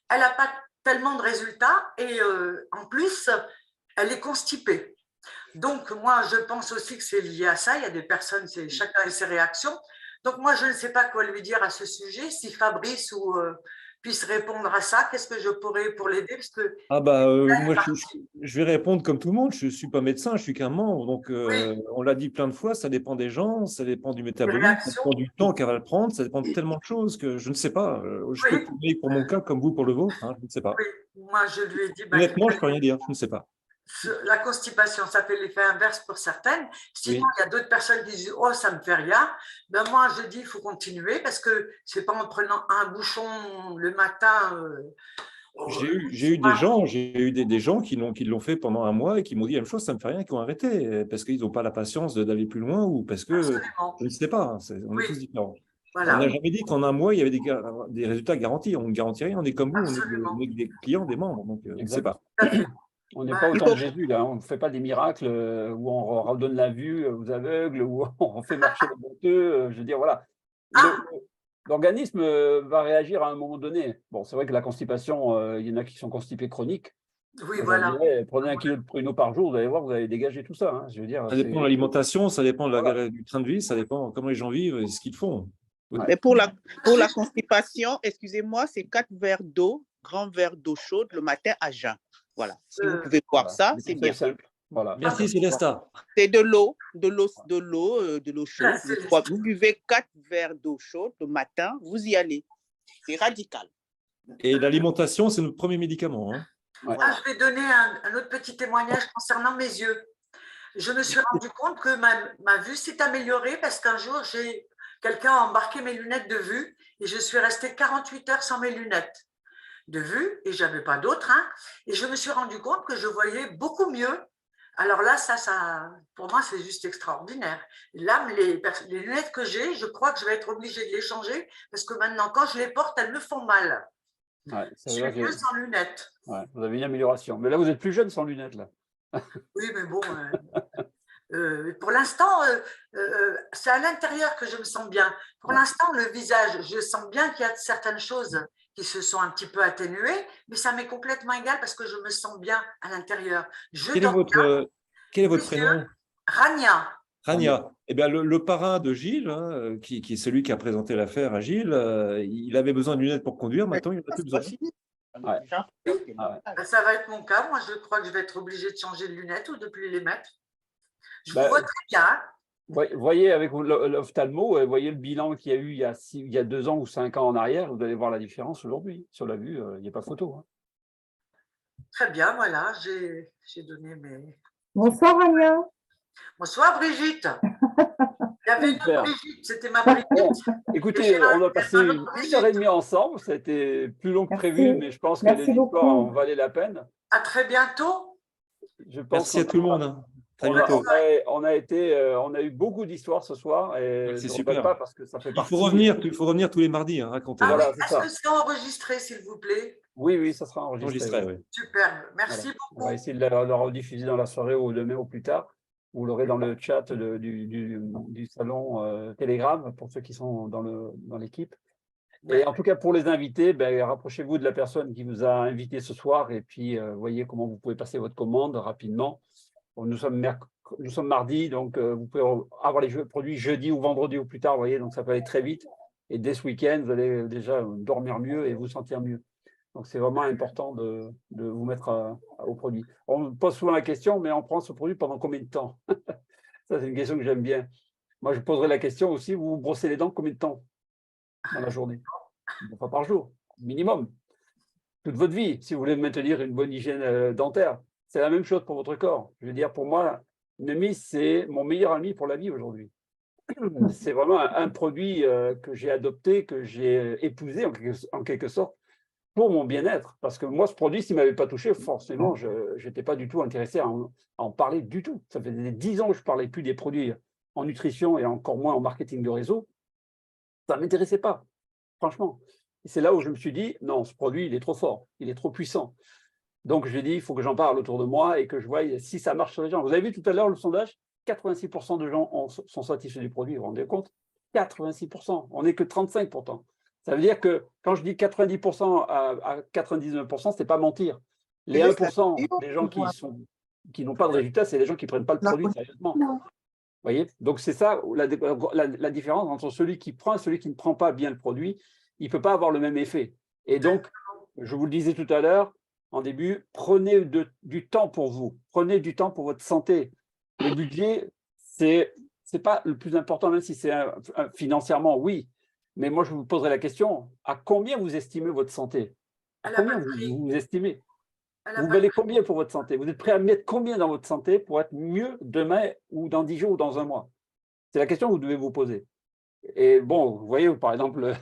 Elle n'a pas tellement de résultats et en plus, elle est constipée. Donc, moi, je pense aussi que c'est lié à ça. Il y a des personnes, chacun a ses réactions. Donc, moi, je ne sais pas quoi lui dire à ce sujet. Si Fabrice puisse répondre à ça, qu'est-ce que je pourrais pour l'aider parce que moi, je vais répondre comme tout le monde. Je ne suis pas médecin, je suis qu'un membre. Donc, on l'a dit plein de fois, ça dépend des gens, ça dépend du métabolisme, ça dépend du temps qu'elle va le prendre, ça dépend de tellement de choses que je ne sais pas. Je peux parler pour mon cas comme vous pour le vôtre, hein, je ne sais pas. Oui, moi, je lui ai dit… Honnêtement, je ne peux rien dire, je ne sais pas. La constipation, ça fait l'effet inverse pour certaines. Sinon, il y a d'autres personnes qui disent « Oh, ça ne me fait rien ». Moi, je dis « Il faut continuer » parce que ce n'est pas en prenant un bouchon le matin J'ai eu des gens qui l'ont fait pendant un mois et qui m'ont dit la même chose, ça ne me fait rien, qui ont arrêté parce qu'ils n'ont pas la patience d'aller plus loin ou parce que je ne sais pas, on est tous différents. Voilà. On n'a jamais dit qu'en un mois, il y avait des résultats garantis. On ne garantit rien, on est comme vous, on est des clients, des membres, donc on ne sait pas. On n'est pas autant que Jésus, là. On ne fait pas des miracles où on redonne la vue aux aveugles, où on fait marcher les boiteux. Je veux dire, voilà. L'organisme va réagir à un moment donné. Bon, c'est vrai que la constipation, il y en a qui sont constipés chroniques. Oui, voilà. Prenez 1 kilo de pruneaux par jour, vous allez voir, vous allez dégager tout ça. Hein. Je veux dire, ça dépend de l'alimentation, ça dépend du train de vie, ça dépend comment les gens vivent et ce qu'ils font. Mais pour la constipation, excusez-moi, c'est 4 verres d'eau, grand verre d'eau chaude le matin à jeun. Voilà. Si vous pouvez boire ça, c'est bien. Simple. Voilà. Merci Célesta. C'est de l'eau chaude. Vous buvez 4 verres d'eau chaude le matin, vous y allez. C'est radical. Et l'alimentation, c'est notre premier médicament. Hein. Je vais donner un autre petit témoignage concernant mes yeux. Je me suis rendu compte que ma vue s'est améliorée parce qu'un jour, quelqu'un a embarqué mes lunettes de vue et je suis restée 48 heures sans mes lunettes de vue et je n'avais pas d'autres. Hein, et je me suis rendu compte que je voyais beaucoup mieux. Alors là, ça pour moi, c'est juste extraordinaire. Et là, les lunettes que j'ai, je crois que je vais être obligée de les changer parce que maintenant, quand je les porte, elles me font mal. Ouais, je suis mieux sans lunettes. Ouais, vous avez une amélioration. Mais là, vous êtes plus jeune sans lunettes. Là. Oui, mais bon, pour l'instant, c'est à l'intérieur que je me sens bien. Pour l'instant, le visage, je sens bien qu'il y a certaines choses qui se sont un petit peu atténuées, mais ça m'est complètement égal parce que je me sens bien à l'intérieur. Quel est votre prénom? Rania. Rania. Eh bien, le parrain de Gilles, hein, qui est celui qui a présenté l'affaire à Gilles, il avait besoin de lunettes pour conduire, maintenant il n'en a plus besoin. Ouais. Ça va être mon cas. Moi, je crois que je vais être obligée de changer de lunettes ou de ne plus les mettre. Je vous vois très bien. Voyez avec l'ophtalmo, voyez le bilan qu'il y a eu il y a 2 ans ou 5 ans en arrière, vous allez voir la différence aujourd'hui. Sur la vue, il n'y a pas photo. Hein. Très bien, voilà, j'ai donné mes… Bonsoir, Anya. Bonsoir, Brigitte. Il y avait une Brigitte, c'était ma Brigitte. Écoutez, on a passé 1h30 ensemble, ça a été plus long que prévu, mais je pense que les histoires en valaient la peine. À très bientôt. Merci à tout le monde. Hein. Très bientôt. On a eu beaucoup d'histoires ce soir et c'est super. Pas parce que ça fait partie. Il faut revenir tous les mardis, hein, raconter. Voilà, est-ce que c'est enregistré, s'il vous plaît? Oui, ça sera enregistré. Oui. Super, merci beaucoup. On va essayer de le rediffuser dans la soirée ou demain ou plus tard. Vous l'aurez dans le chat du salon Telegram pour ceux qui sont dans l'équipe. Et en tout cas, pour les invités, rapprochez-vous de la personne qui vous a invité ce soir et puis voyez comment vous pouvez passer votre commande rapidement. Nous sommes mardi, donc vous pouvez avoir les produits jeudi ou vendredi ou plus tard, vous voyez, donc ça peut aller très vite. Et dès ce week-end, vous allez déjà dormir mieux et vous sentir mieux. Donc, c'est vraiment important de vous mettre au produit. On me pose souvent la question, mais on prend ce produit pendant combien de temps? Ça, c'est une question que j'aime bien. Moi, je poserai la question aussi, vous vous brossez les dents combien de temps dans la journée? 2 fois par jour, minimum. Toute votre vie, si vous voulez maintenir une bonne hygiène dentaire. C'est la même chose pour votre corps. Je veux dire, pour moi, Nemis, c'est mon meilleur ami pour la vie aujourd'hui. C'est vraiment un produit que j'ai adopté, que j'ai épousé en quelque sorte, pour mon bien-être. Parce que moi, ce produit, s'il ne m'avait pas touché, forcément, je n'étais pas du tout intéressé à en parler du tout. Ça fait 10 ans que je ne parlais plus des produits en nutrition et encore moins en marketing de réseau. Ça ne m'intéressait pas, franchement. Et c'est là où je me suis dit, non, ce produit, il est trop fort, il est trop puissant. Donc, j'ai dit, il faut que j'en parle autour de moi et que je voie si ça marche sur les gens. Vous avez vu tout à l'heure le sondage, 86% de gens sont satisfaits du produit, vous vous rendez compte? 86%, on n'est que 35 pourtant. Ça veut dire que quand je dis 90% à 99%, ce n'est pas mentir. Les 1% des gens qui n'ont pas de résultat, c'est les gens qui ne prennent pas le produit sérieusement. Vous voyez? Donc, c'est ça la différence entre celui qui prend et celui qui ne prend pas bien le produit. Il ne peut pas avoir le même effet. Et donc, je vous le disais tout à l'heure, en début, prenez du temps pour vous. Prenez du temps pour votre santé. Le budget, c'est pas le plus important, même si c'est financièrement, oui. Mais moi, je vous poserai la question, à combien vous estimez votre santé? À combien vous estimez? Vous valez combien pour votre santé? Vous êtes prêt à mettre combien dans votre santé pour être mieux demain ou dans 10 jours ou dans un mois? C'est la question que vous devez vous poser. Et bon, vous voyez, par exemple,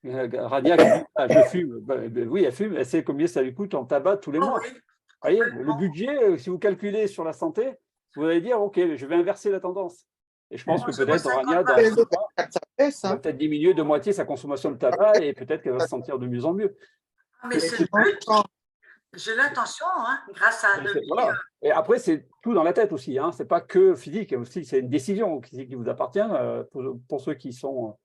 Rania qui dit, ah, je fume. Oui, elle fume, elle sait combien ça lui coûte en tabac tous les mois. Vous voyez, le budget, si vous calculez sur la santé, vous allez dire, OK, je vais inverser la tendance. Et je pense que peut-être Rania, dans le va peut-être diminuer de moitié sa consommation de tabac et peut-être qu'elle va se sentir de mieux en mieux. Mais c'est le but. J'ai l'intention, hein, grâce à voilà. Et après, c'est tout dans la tête aussi. Hein. Ce n'est pas que physique, aussi, c'est une décision qui vous appartient pour ceux qui sont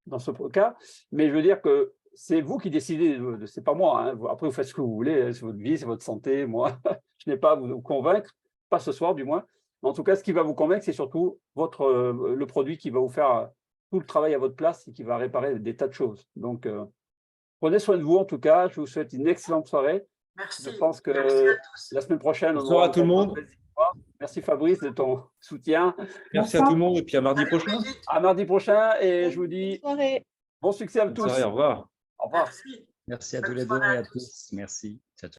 dans ce cas. Mais je veux dire que c'est vous qui décidez, ce n'est pas moi. Hein. Après, vous faites ce que vous voulez, c'est votre vie, c'est votre santé. Moi, je n'ai pas à vous convaincre, pas ce soir du moins. Mais en tout cas, ce qui va vous convaincre, c'est surtout le produit qui va vous faire tout le travail à votre place et qui va réparer des tas de choses. Donc, prenez soin de vous en tout cas. Je vous souhaite une excellente soirée. Merci. Je pense que la semaine prochaine, bonsoir à tout le monde. Merci Fabrice de ton soutien. Merci à tout le monde et puis à mardi prochain. À mardi prochain et je vous dis bon succès à tous. Au revoir. Au revoir. Merci à tous les deux et à tous. Merci. Ciao, ciao.